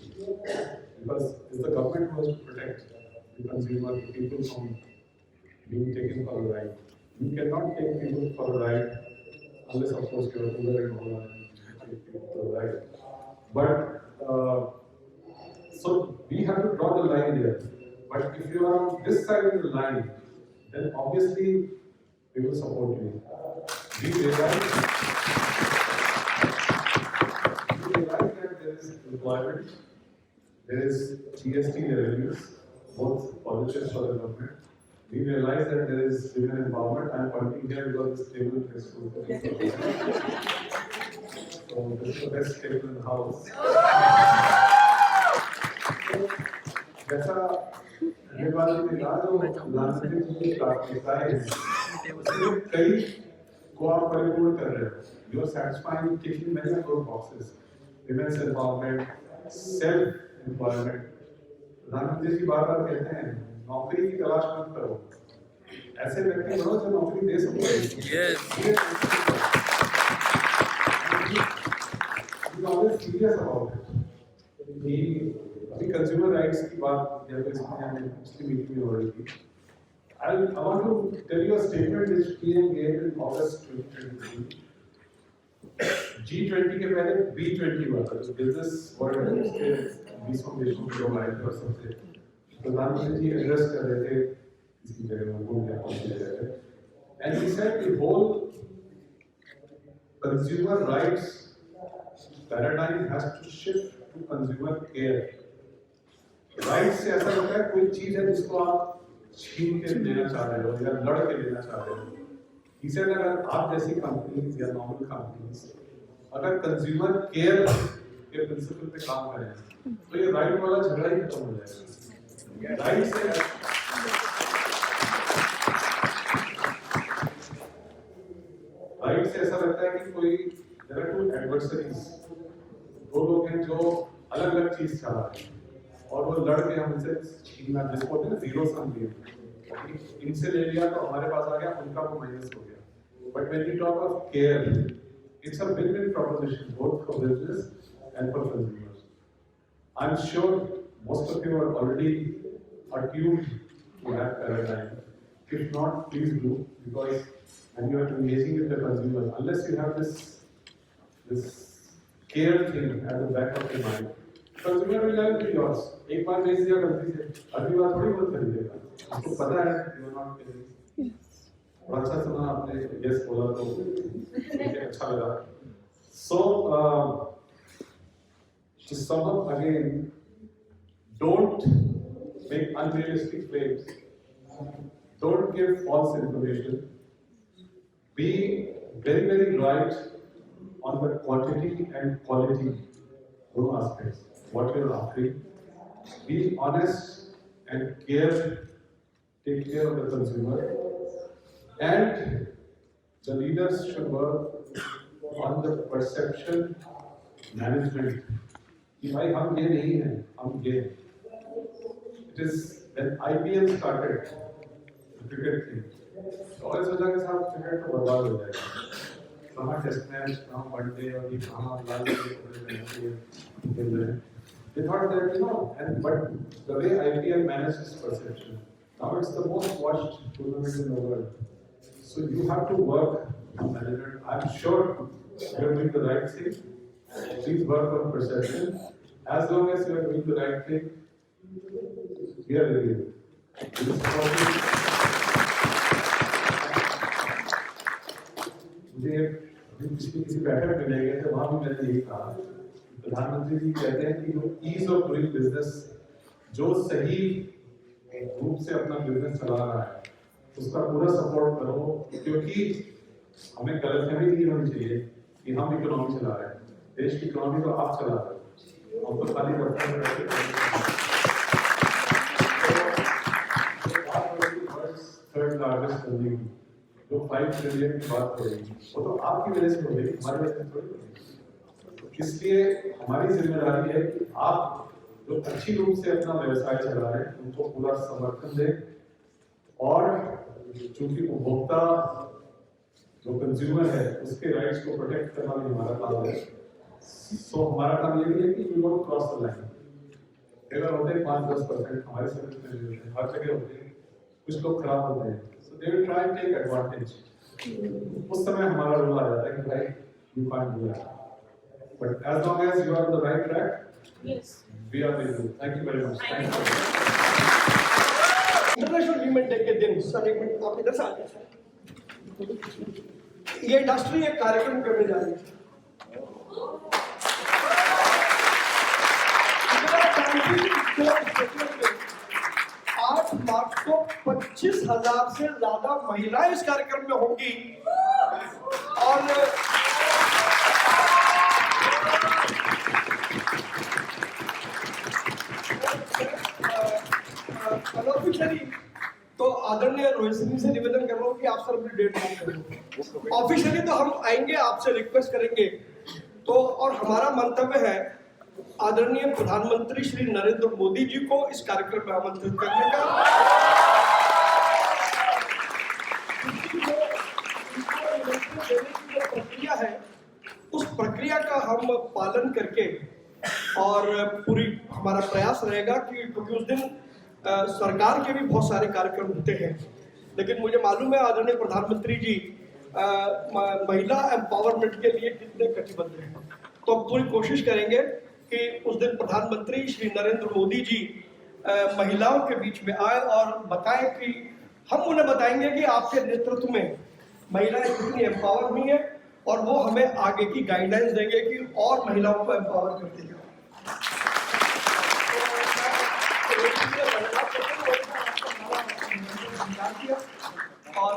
because it's the government who has to protect the consumer, the people from being taken for a ride. You cannot take people for a ride unless of course you are Uber and Ola and take people for a ride. But so we have to draw the line there. But if you are on this side of the line, then obviously we will support you. We realize that there is employment, there is GST revenues, both positive for the government. We realize that there is women empowerment. I am pointing here because this table is full. So this is the best table in the house. जैसा ये बात ने कहा, जो प्रधानमंत्री जी की प्राथमिकताएं हैं, कई को आप परिपूर्ण कर रहे हो. You are satisfying, ticking many of those boxes. Women's empowerment, self-employment. प्रधानमंत्री जी बार-बार कहते हैं नौकरी की तलाश मत करो, ऐसे व्यक्ति बनो जो नौकरी दे सके. You are always serious about it. अभी कंज्यूमर राइट्स की बात जब इसमें हमने पिछली मीटिंग में हो रही थी, I want to tell you a statement which PM gave in August 2023. G20 के पहले B20 हुआ था, जो बिजनेस वर्ल्ड है उसके 20 देशों के लोग आए थे और सबसे प्रधानमंत्री जी एड्रेस कर रहे थे इसी जगह में, घूम गया पहुंच गए थे. And he said the whole consumer rights paradigm has to shift to consumer care. Right से ऐसा होता है कोई चीज है जिसको आप छीन के लेना चाह रहे हो या लड़ के लेना चाह रहे हो। He said अगर आप जैसी कंपनीज या नॉर्मल कंपनीज अगर कंज्यूमर केयर के प्रिंसिपल पे काम करें तो ये राइट वाला झगड़ा ही खत्म हो जाएगा। राइट से ऐसा लगता है कि कोई there are two adversaries, दो लोग हैं जो अलग अलग चीज चाह रहे हैं और वो लड़ के हमसे छीनना, जिसको बोलते हैं जीरो सम गेम, इनसे ले लिया तो हमारे पास आ गया, उनका वो माइनस हो गया। But when we talk of care, it's a win win proposition both for business and for consumers. I'm sure most of you are already attuned to that paradigm. If not, please do, because when you are engaging with the consumer, unless you have this care thing at the back of your mind, consumer will never be yours. एक बार बेच दिया गलती से, अगली बार थोड़ी बहुत खरीदेगा। आपको पता है you are not getting. और अच्छा सुना आपने, yes बोला तो मुझे अच्छा लगा। So to sum up again, don't make unrealistic claims. Don't give false information. Be very, very right on the quantity and quality, both aspects, what you're offering. Be honest and take care of the consumer. And the leaders should work on the perception management. कि भाई हम ये नहीं हैं, हम ये हैं. It is when IPL started, the cricket thing. तो ऐसा सोचा कि साहब क्रिकेट तो बर्बाद हो जाएगा। कहाँ टेस्ट मैच, कहाँ वनडे और ये कहाँ लाल खेल रहे हैं। They thought that but the way IPL manages perception, now it's the most watched tournament in the world. So you have to work on management. I'm sure you're doing the right thing. Please work on perception. As long as you're doing the right thing, we are with you. मुझे अभी पिछली किसी बैठक में ले गए थे, वहां भी मैंने यही कहा, प्रधानमंत्री जी कहते हैं कि जो ईज ऑफ डूइंग बिजनेस, जो सही रूप से अपना बिजनेस चला रहा है उसका पूरा सपोर्ट करो, क्योंकि हमें गलतफहमी नहीं होनी चाहिए कि हम इकोनॉमी चला रहे हैं। देश की इकोनॉमी तो आप चला रहे हो, हम तो खाली बर्तन में रहते थर्ड लार्जेस्ट कंट्री जो 5 ट्रिलियन की बात हो रही है, वो तो आपकी वजह से हो रही है, हमारी वजह से थोड़ी हो रही है। इसलिए हमारी जिम्मेदारी है कि आप जो अच्छी रूप से अपना व्यवसाय चला रहे हैं उनको पूरा समर्थन दें, और चूंकि उपभोक्ता जो कंज्यूमर है उसके राइट्स को प्रोटेक्ट करना भी हमारा काम है। सो हमारा काम ये भी है कि we don't cross the line. अगर होते हैं 5-10% हमारे सर्विस में भी होते हैं, हर जगह होते हैं, कुछ लोग खराब होते हैं, so they will try to take advantage. उस समय हमारा रोल आ जाता है कि भाई you can't do that, but as long as you are on the right track, Yes. We are with you. Thank you very much. Thank you. International women day के दिन सर, एक मिनट आप इधर से आ जाइए। ये इंडस्ट्री एक कार्यक्रम करने जा रही है। 8 मार्च को 25,000 से ज्यादा महिलाएं इस कार्यक्रम में होंगी, और अनऑफिशियली तो आदरणीय रोहित सिंह से निवेदन कर रहा हूँ कि आप सर अपनी डेट नोट करें। ऑफिशियली तो हम आएंगे, आपसे रिक्वेस्ट करेंगे तो, और हमारा मंतव्य है आदरणीय प्रधानमंत्री श्री नरेंद्र मोदी जी को इस कार्यक्रम में आमंत्रित करने का। प्रक्रिया है, उस प्रक्रिया का हम पालन करके, और पूरी हमारा प्रयास रहेगा कि क्योंकि उस दिन सरकार के भी बहुत सारे कार्यक्रम होते हैं, लेकिन मुझे मालूम है आदरणीय प्रधानमंत्री जी महिला एम्पावरमेंट के लिए कितने कटिबद्ध हैं, तो हम पूरी कोशिश करेंगे कि उस दिन प्रधानमंत्री श्री नरेंद्र मोदी जी महिलाओं के बीच में आए और बताएं कि हम उन्हें बताएंगे कि आपके नेतृत्व में महिलाएं कितनी एम्पावर हुई हैं, और वो हमें आगे की गाइडलाइंस देंगे कि और महिलाओं को एम्पावर करते जाओ। बात किया और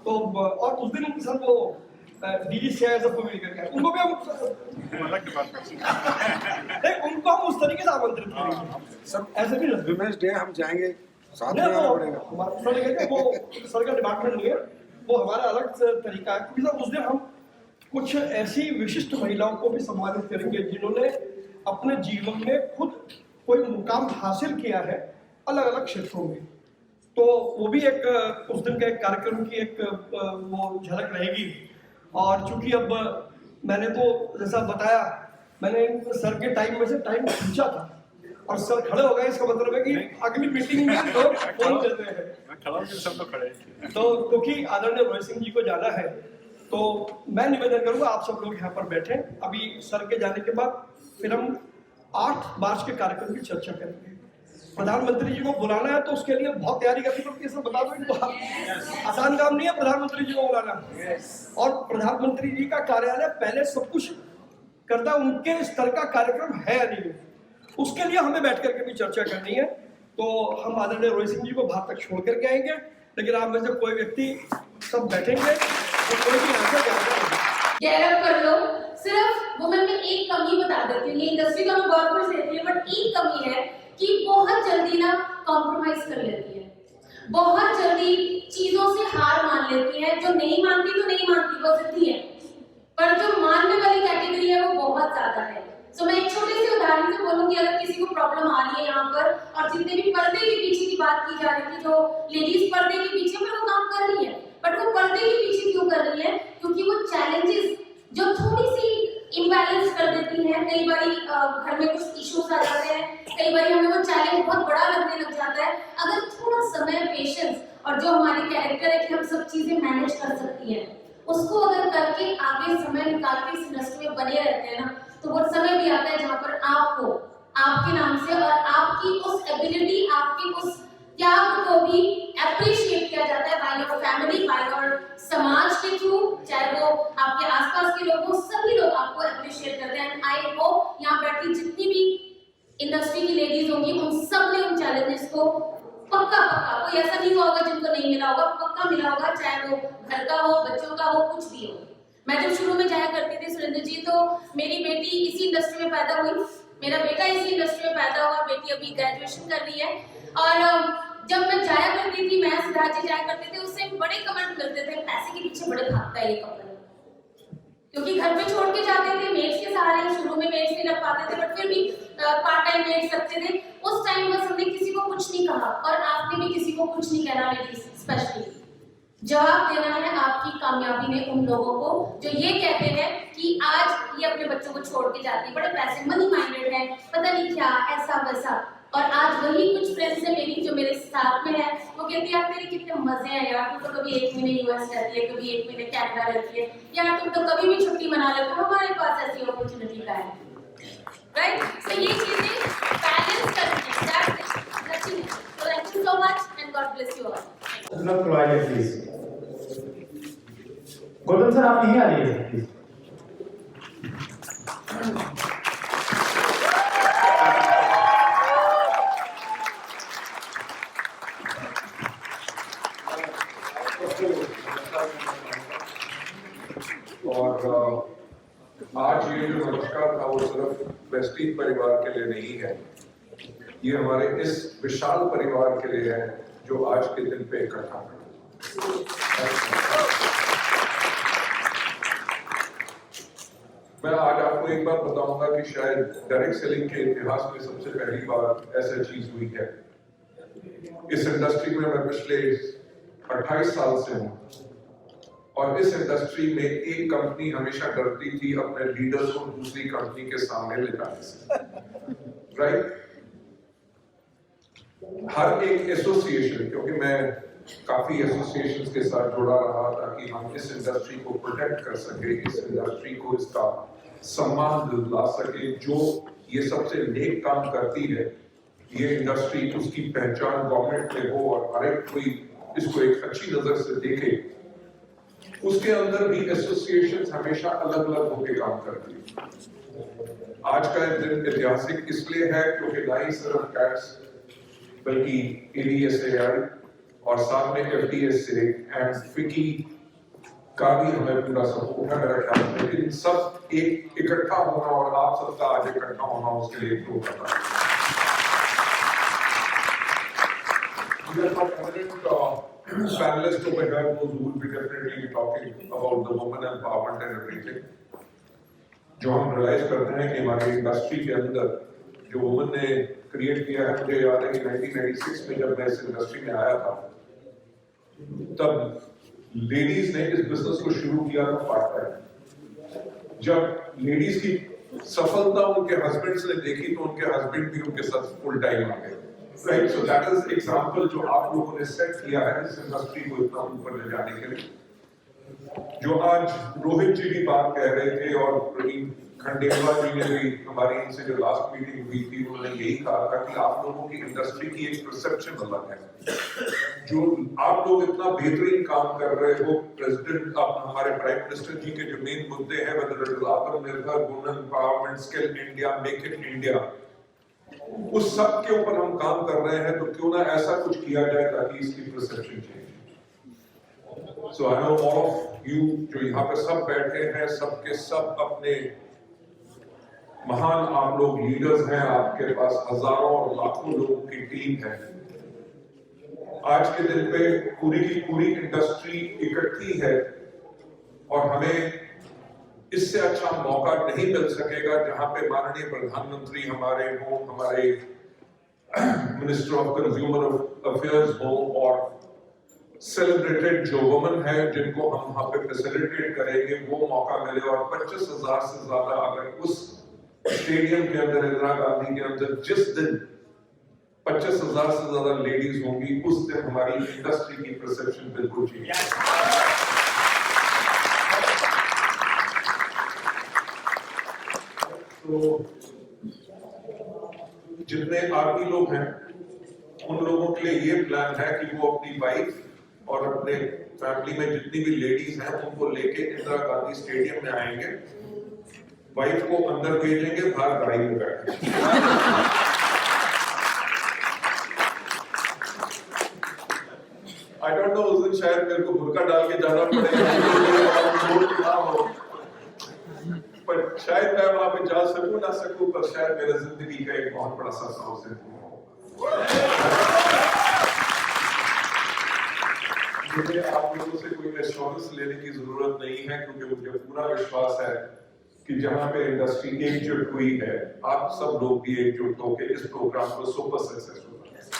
तो और उस दिन उनके साथ वो डीजी सीआई सब को मिल करके आए। उनको भी हम नहीं, उनको हम उस तरीके से आमंत्रित करेंगे सर ऐसे भी नहीं। विमेंस डे हम जाएंगे, साथ में नहीं, आना वो पड़ेगा। हमारा सर कहते हैं, वो सर का डिपार्टमेंट नहीं है, वो हमारा अलग तरीका है। क्योंकि सर उस दिन हम कुछ ऐसी विशिष्ट महिलाओं को भी सम्मानित करेंगे जिन्होंने अपने जीवन में खुद कोई मुकाम हासिल किया है अलग अलग क्षेत्रों में। तो वो भी एक उस दिन के कार्यक्रम की एक वो झलक रहेगी। और चूंकि अब मैंने तो जैसा बताया, मैंने सर के टाइम में से टाइम खींचा था और सर खड़े हो गए, इसका मतलब है कि अगली मीटिंग में लोग फोन देते हैं। तो क्योंकि आदरणीय रोहित सिंह जी को जाना है, तो मैं निवेदन करूंगा आप सब लोग यहाँ पर बैठे। अभी सर के जाने के बाद फिर हम 8 मार्च के कार्यक्रम की चर्चा करेंगे। प्रधानमंत्री जी को बुलाना है तो उसके लिए बहुत तैयारी करनी पड़ती है, सब बता दो इनको। आसान काम नहीं है प्रधानमंत्री जी को बुलाना। और प्रधानमंत्री जी का कार्यालय पहले सब कुछ करता है, उनके स्तर का कार्यक्रम है या नहीं, उसके लिए हमें बैठ करके भी चर्चा करनी है। तो हम आदरणीय रोहित सिंह जी को बाहर तक छोड़ करके आएंगे, लेकिन आप में से कोई व्यक्ति सब बैठेंगे तो कोई भी आंसर गैरअप कर लो। सिर्फ वुमेन में एक कमी बता देती हूँ, ये इंडस्ट्री का मैं बहुत कुछ देती हूँ, बट एक कमी है कि बहुत जल्दी ना कॉम्प्रोमाइज कर लेती है, बहुत जल्दी चीजों से हार मान लेती है। जो नहीं मानती तो नहीं मानती, वो जिद्दी है, पर जो मानने वाली कैटेगरी है वो बहुत ज्यादा है। तो मैं एक छोटे से उदाहरण से बोलूंगी, अगर किसी को प्रॉब्लम आ रही है यहाँ पर, और जितने भी पर्दे के पीछे की बात की जा रही थी, जो लेडीज पर्दे के पीछे पर वो काम कर रही है, बट वो पर्दे के पीछे क्यों कर रही है? क्योंकि वो चैलेंजेस जो थोड़ी सी इम्बैलेंस कर देती हैं, कई बार घर में कुछ इश्यूज आ जाते हैं, कई बार हमें वो चैलेंज बहुत बड़ा लगने लग जाता है। अगर थोड़ा समय, पेशेंस और जो हमारी कैरेक्टर है कि हम सब चीजें मैनेज कर सकती हैं, उसको अगर करके आगे समय निकाल के इस इंडस्ट्री में बने रहते हैं ना, तो वो समय भी आता है जहाँ पर आपको आपके नाम से और आपकी उस एबिलिटी, आपकी उस त्याग को भी एप्रिशिएट किया जाता है by your family, by your समाज के थ्रू, चाहे वो आपके आसपास के लोग हो, सभी लोग आपको एप्रिशिएट करते हैं। आई होप यहाँ बैठी जितनी भी इंडस्ट्री की लेडीज होंगी, उन सब ने उन चैलेंजेस को पक्का कोई ऐसा नहीं हुआ होगा जिनको नहीं मिला होगा, पक्का मिला होगा, चाहे वो घर का हो, बच्चों का हो, कुछ भी हो। मैं जब शुरू में जाया करती थी सुरेंद्र जी, तो मेरी बेटी इसी इंडस्ट्री में पैदा हुई, मेरा बेटा इसी इंडस्ट्री में पैदा हुआ, बेटी अभी ग्रेजुएशन कर रही है। और जब मैं जाया करती थी, मैं सिद्धार्थ जी जाया करते थे, उससे बड़े कमेंट मिलते थे, पैसे के पीछे बड़े भागता है ये कपड़ा, क्योंकि घर पे छोड़ के जाते थे मेड्स के सहारे। शुरू में मेड्स नहीं रख पाते थे, बट फिर भी पार्ट टाइम मेड्स रखते थे। उस टाइम बस हमने किसी को कुछ नहीं कहा, और आपने भी किसी को कुछ नहीं कहना, लेडीज स्पेशली। जवाब देना है आपकी कामयाबी में उन लोगों को जो ये कहते हैं कि आज ये अपने बच्चों को छोड़ के जाती है, बड़े पैसे मनी माइंडेड है, पता नहीं क्या ऐसा वैसा। और आज वही कुछ फ्रेंड्स है मेरी जो मेरे साथ में है, वो कहती है यार तेरे कितने मजे हैं यार, तू तो कभी 1 महीने यूएस रहती है, कभी 1 महीने कनाडा रहती है, यार तुम तो कभी भी छुट्टी मना लेते हो, हमारे पास ऐसी अपॉर्चुनिटी का है, राइट? तो ये चीजें बैलेंस करनी है, that's it, nothing else. So thank you so much and God bless you all. मतलब करवाइए प्लीज। गौतम सर आप नहीं आ रही है प्लीज। और आज ये जो नमस्कार था वो सिर्फ वेस्टीज परिवार के लिए नहीं है, ये हमारे इस विशाल परिवार के लिए है जो आज के दिन पे इकट्ठा है। मैं आज आपको एक बात बताऊंगा कि शायद डायरेक्ट सेलिंग के इतिहास में सबसे पहली बार ऐसा चीज हुई है। इस इंडस्ट्री में मैं पिछले 28 साल से हूं, और इस इंडस्ट्री में एक कंपनी हमेशा डरती थी अपने लीडर्स को दूसरी कंपनी के सामने ले जाने से, राइट? हर एक एसोसिएशन, क्योंकि मैं काफी एसोसिएशंस के साथ जुड़ा रहा ताकि हम इस इंडस्ट्री को प्रोटेक्ट कर सके, इस इंडस्ट्री को इसका सम्मान दिला सके, जो ये सबसे नेक काम करती है, ये इंडस्ट्री उसकी पहचान गवर्नमेंट में हो और हर एक कोई इसको एक अच्छी नजर से देखे। उसके अंदर भी एसोसिएशंस हमेशा अलग अलग होकर काम करती है। आज का दिन ऐतिहासिक इसलिए है क्योंकि ना ही सिर्फ कैट्स बल्कि ADSAI और साथ में FTA से एंड फिकी का भी हमें पूरा सपोर्ट है मेरा ख्याल है, लेकिन सब एक इकट्ठा होना और आप सबका आज इकट्ठा होना उसके लिए प्रूव करना है। Panelists over here, those who will be definitely be talking about the women empowerment and everything. जो हम रियलाइज करते हैं कि हमारी इंडस्ट्री के अंदर जो वुमन ने क्रिएट किया है, मुझे याद है कि 1996 में जब मैं इस इंडस्ट्री में आया था, तब लेडीज ने इस बिजनेस को शुरू किया था पार्ट टाइम। जब लेडीज की सफलता उनके हस्बैंड्स ने देखी तो उनके हस्बैंड भी उनके साथ फुल टाइम आ गए, right? So that is example जो आप लोगों ने सेट किया है इस इंडस्ट्री को इतना ऊपर ले जाने के लिए। जो आज रोहित जी भी बात कह रहे थे और प्रवीण खंडेलवाल जी ने भी हमारी इनसे जो लास्ट मीटिंग हुई थी उन्होंने यही कहा था कि आप लोगों की इंडस्ट्री की एक परसेप्शन अलग है। जो आप लोग इतना बेहतरीन काम कर रहे हो, प्रेसिडेंट हमारे प्राइम मिनिस्टर जी के जो मेन मुद्दे हैं, वेदर इट इज आत्मनिर्भर, women empowerment, skill India, make in India, उस सब के ऊपर हम काम कर रहे हैं, तो क्यों ना ऐसा कुछ किया जाए ताकि इसकी perception change. So I know all of you जो यहाँ पे सब बैठे हैं, सबके सब अपने महान आप लोग लीडर्स हैं, आपके पास हजारों और लाखों लोगों की टीम है। आज के दिन पे पूरी की पूरी इंडस्ट्री इकट्ठी है और हमें इससे अच्छा मौका नहीं मिल सकेगा जहां पे माननीय प्रधानमंत्री हमारे हो, हमारे मिनिस्टर ऑफ कंज्यूमर अफेयर्स हो और सेलिब्रेटेड जो वुमेन है जिनको हम वहां पे फैसिलिटेट करेंगे वो मौका मिले। और 25,000 से ज्यादा अगर उस स्टेडियम के अंदर, इंदिरा गांधी के अंदर जिस दिन 25,000 से ज्यादा लेडीज होंगी, उस दिन हमारी इंडस्ट्री की परसेप्शन बिल्कुल चेंज। तो जितने आर्मी लोग हैं उन लोगों के लिए ये प्लान है कि वो अपनी वाइफ और अपने फैमिली में जितनी भी लेडीज हैं उनको लेके इंदिरा गांधी स्टेडियम में आएंगे, वाइफ को अंदर भेजेंगे, बाहर गाड़ी में बैठेंगे। आई डोंट नो, उस दिन शायद मेरे को बुर्का डाल के जाना पड़ेगा पर शायद मैं वहां पे जा सकूं ना सकूं, पर शायद मेरे जिंदगी का एक बहुत बड़ा सा अवसर मुझे आप लोगों से कोई एश्योरेंस लेने की जरूरत नहीं है, क्योंकि मुझे पूरा विश्वास है कि जहां पे इंडस्ट्री एकजुट हुई है, आप सब लोग भी एकजुट होकर इस प्रोग्राम को सुपर सक्सेसफुल बनाएंगे।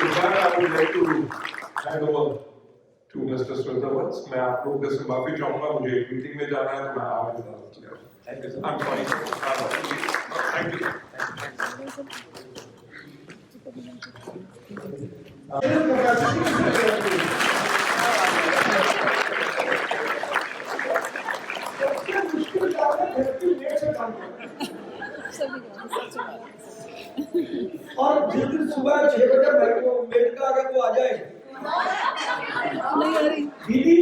I would like to hand over to Mr. Sridharwats. मैं आप लोगों से माफी चाहूंगा, मुझे एक मीटिंग में जाना है तो मैं आगे जा रहा और जिस दिन सुबह 6 बजे मेड का अगर वो आ जाए दीदी,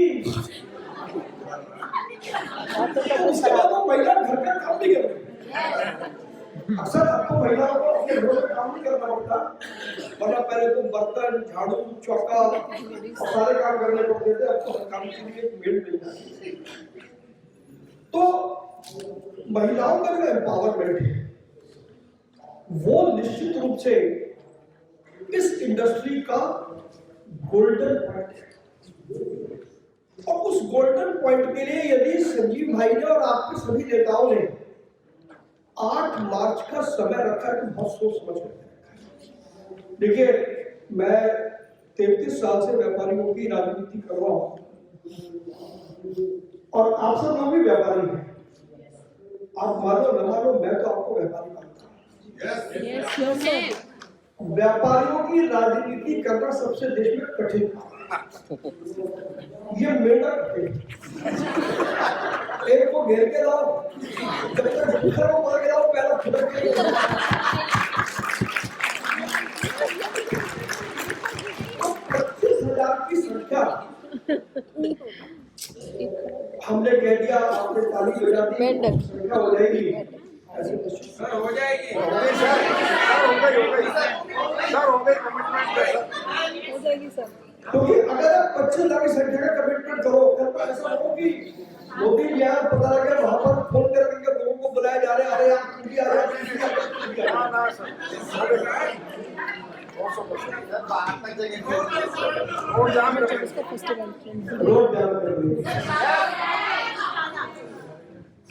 उसके बाद वो महिला घर का काम नहीं कर रही। अक्सर आपको महिलाओं को अपने घर में काम नहीं करना पड़ता, वरना पहले तो बर्तन, झाड़ू, चौका और सारे काम करने पड़ते थे, अब तो काम के लिए मेड मिल जाती है। तो महिलाओं का जो एम्पावरमेंट है वो निश्चित रूप से इस इंडस्ट्री का गोल्डन पॉइंट है। और उस गोल्डन पॉइंट के लिए यदि संजीव भाई ने और आपके सभी नेताओं ने 8 मार्च का समय रखा है तो बहुत सोच समझ कर रखा है। देखिए, मैं 33 साल से व्यापारियों की राजनीति कर रहा हूं और आप सब लोग भी व्यापारी हैं। आप मानो न मानो, मैं तो आपको व्यापारी मानता हूं। व्यापारियों की राजनीति करना सबसे देश में कठिन काम, ये मेहनत है। एक को घेर के लाओ, जब तक दूसरे को पकड़ के लाओ, पहला खुद के 25,000 की संख्या हमने कह दिया, आपने ताली बजा दी, संख्या हो जाएगी। ऐसे निश्चित सर हो गई कमिटमेंट है सर। हो जाएगी सर। क्योंकि अगर आप 25 लाख की संख्या का कमिटमेंट करो, कल को ऐसा हो कि मोदी जी यहाँ पता लगे वहां पर फोन करके लोगों को बुलाया जा रहे हैं, अरे आप क्यों आ रहे हैं, ना सर और जाम रखेंगे। इसका फेस्टिवल रोड जाम कर देंगे।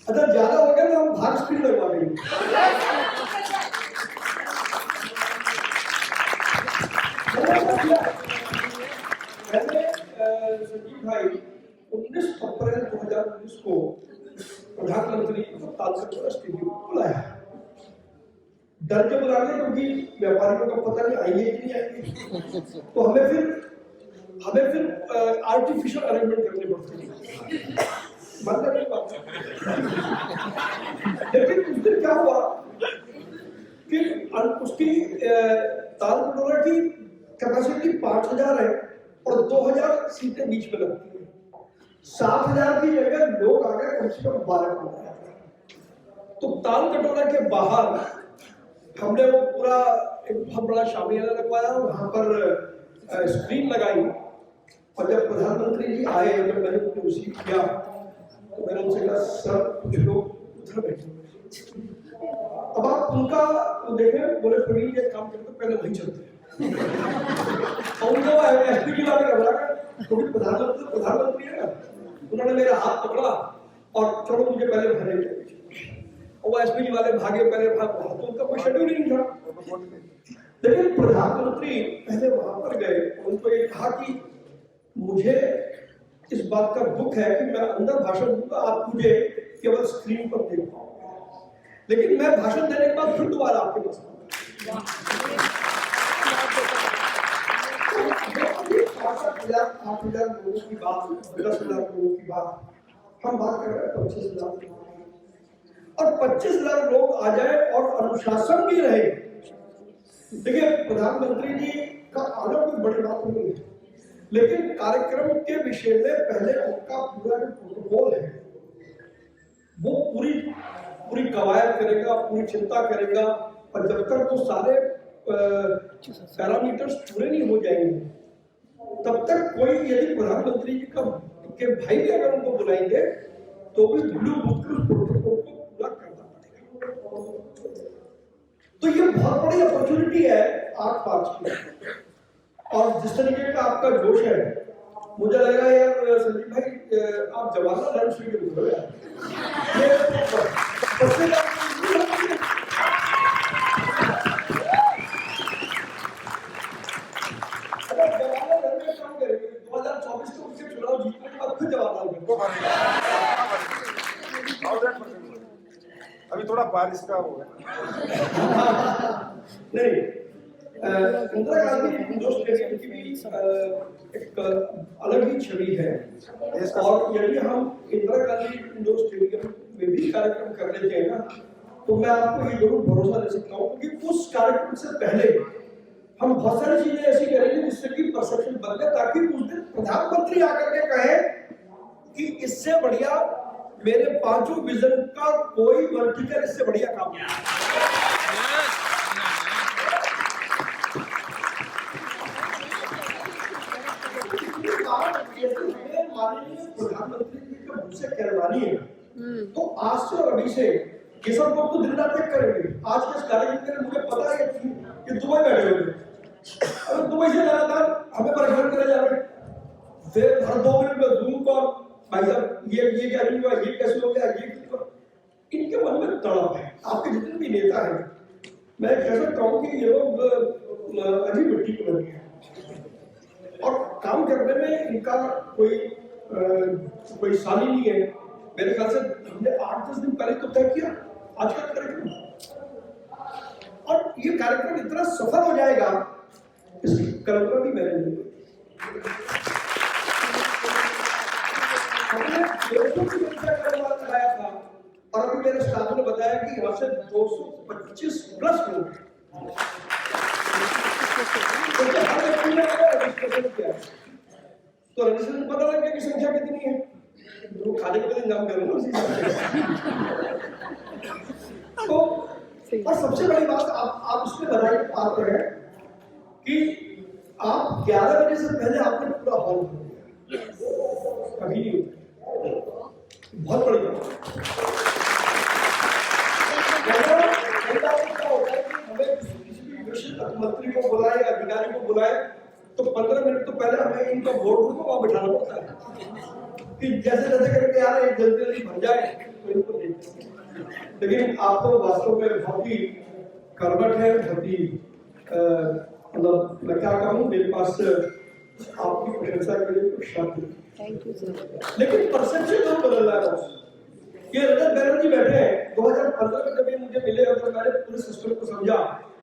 अगर ज्यादा हो गया तो हम भाग स्पीड लगवा देंगे। मैंने संजीव भाई 19 अप्रैल 2019 को प्रधानमंत्री को तालकटोरा स्टेडियम बुलाया। डर के बुला लिया क्योंकि व्यापारियों को पता नहीं आएंगे कि नहीं आएंगे, तो हमें फिर आर्टिफिशियल अरेंजमेंट करनी पड़ती है। मतलब नहीं बात। लेकिन उस दिन क्या हुआ कि उसकी तालकटोरा की कैपेसिटी 5000 है और 2000 सीटें बीच में लगती है। 7000 की जगह लोग आ गए कम से कम 12-15। तो तालकटोरा के बाहर हमने वो पूरा एक बहुत बड़ा शामियाना लगवाया, वहां पर स्क्रीन लगाई, और जब प्रधानमंत्री जी आए, जब मैंने उनको रिसीव किया तो मैंने उनसे कहा सर कुछ लोग उधर बैठे। अब आप उनका देखें, बोले प्रवीण ये काम करते पहले वहीं चलते हैं। और उनको एसपीजी वाले घबरा गए क्योंकि प्रधानमंत्री है ना, उन्होंने मेरा हाथ पकड़ा और चलो मुझे पहले भरे। और वो एसपीजी वाले भागे, पहले भाग, तो उनका कोई शेड्यूल ही नहीं था। लेकिन प्रधानमंत्री पहले वहां पर गए, उनको ये कहा कि मुझे इस बात का दुख है कि मैं अंदर भाषण दूंगा, आप मुझे केवल स्क्रीन पर देख पाओगे, लेकिन मैं भाषण देने के बाद फिर दोबारा आपके पास आऊंगा। 8,000 लोगों की बात, 10,000 लोगों की बात, हम बात कर रहे हैं 25,000 और 25,000 लोग आ जाए और अनुशासन भी रहे। देखिए प्रधानमंत्री जी का आना कोई बड़ी बात नहीं है, लेकिन कार्यक्रम के विषय में पहले उनका पूरा जो प्रोटोकॉल है वो पूरी कवायद करेगा, पूरी चिंता करेगा, और जब तक वो सारे पैरामीटर्स पूरे नहीं हो जाएंगे तब तक कोई, यदि प्रधानमंत्री जी के भाई भी अगर उनको बुलाएंगे तो भी ब्लू बुक प्रोटोकॉल को पूरा करना पड़ेगा। तो ये बहुत बड़ी अपॉर्चुनिटी है 8 मार्च की, और जिस तरीके का आपका जोश है, मुझे लग रहा है यार संजीव भाई आप जवाहरलाल नेहरू स्टेडियम हो यार। अभी थोड़ा बारिश का हो गया। नहीं, इंदिरा गांधी इंडोर स्टेडियम की भी एक अलग ही छवि है, और यदि हम इंदिरा गांधी इंडोर स्टेडियम में भी कार्यक्रम कर लेते हैं ना, तो मैं आपको ये जरूर भरोसा दे सकता हूँ कि उस कार्यक्रम से पहले हम बहुत सारी चीजें ऐसी करेंगे जिससे कि परसेप्शन बदले, ताकि उस दिन प्रधानमंत्री आकर के कहे कि इससे बढ़िया मेरे 5 विजन का कोई वर्टिकल इससे बढ़िया काम नहीं। माननीय प्रधानमंत्री जी का मुझसे कहलवानी है, तो आज से और अभी से ये सब लोग तो दिन रात तक करेंगे। आज के इस कार्यक्रम के लिए मुझे पता है कि दुबई बैठे हुए, अगर दुबई से लगातार हमें परेशान करे जा रहे हैं, फिर हर 2 मिनट में जूम पर भाई साहब ये क्या नहीं हुआ, ये कैसे हो गया, ये क्यों। इनके मन में तड़प है। आपके जितने भी नेता हैं, मैं कह सकता हूँ कि ये लोग अजीब मिट्टी के बने हैं, और काम करने में इनका कोई साली नहीं है। मेरे ख्याल से हमने 8-10 दिन पहले तो तय किया आज का कार्यक्रम, और ये कार्यक्रम इतना सफल हो जाएगा इसकी कल्पना भी मैंने नहीं की। हमने 200 की संख्या का कराया था, और अभी मेरे स्टाफ ने बताया कि यहाँ से 225 प्लस लोग हैं। तो रजिस्ट्रेशन पता लग गया कि संख्या कितनी है, तो खाने के बाद इंतजाम कर लो। तो और सबसे बड़ी बात आप इसमें बधाई के पात्र हैं कि आप 11 बजे से पहले आपने पूरा हॉल भर दिया, कभी नहीं हुआ। बहुत बड़ी बात। कई बार क्या होता है कि हमें किसी भी विषय मंत्री को बुलाए, अधिकारी को बुलाए, तो 15 मिनट तो पहले हमें इनका बोर्ड रूम को वहां बिठाना पड़ता है कि जैसे जैसे करके यार एक जल्दी जल्दी भर जाए तो इनको देखते हैं। लेकिन आप तो वास्तव में बहुत ही कर्मठ है, बहुत ही मतलब मैं क्या कहूँ, मेरे पास आपकी प्रशंसा के लिए कुछ शब्द नहीं। Thank you sir. लेकिन परसेप्शन जरूर बदल रहा है। ये रजत बैनर्जी बैठे हैं 2015 में जब ये मुझे मिले और मैंने पूरे सिस्टम को समझा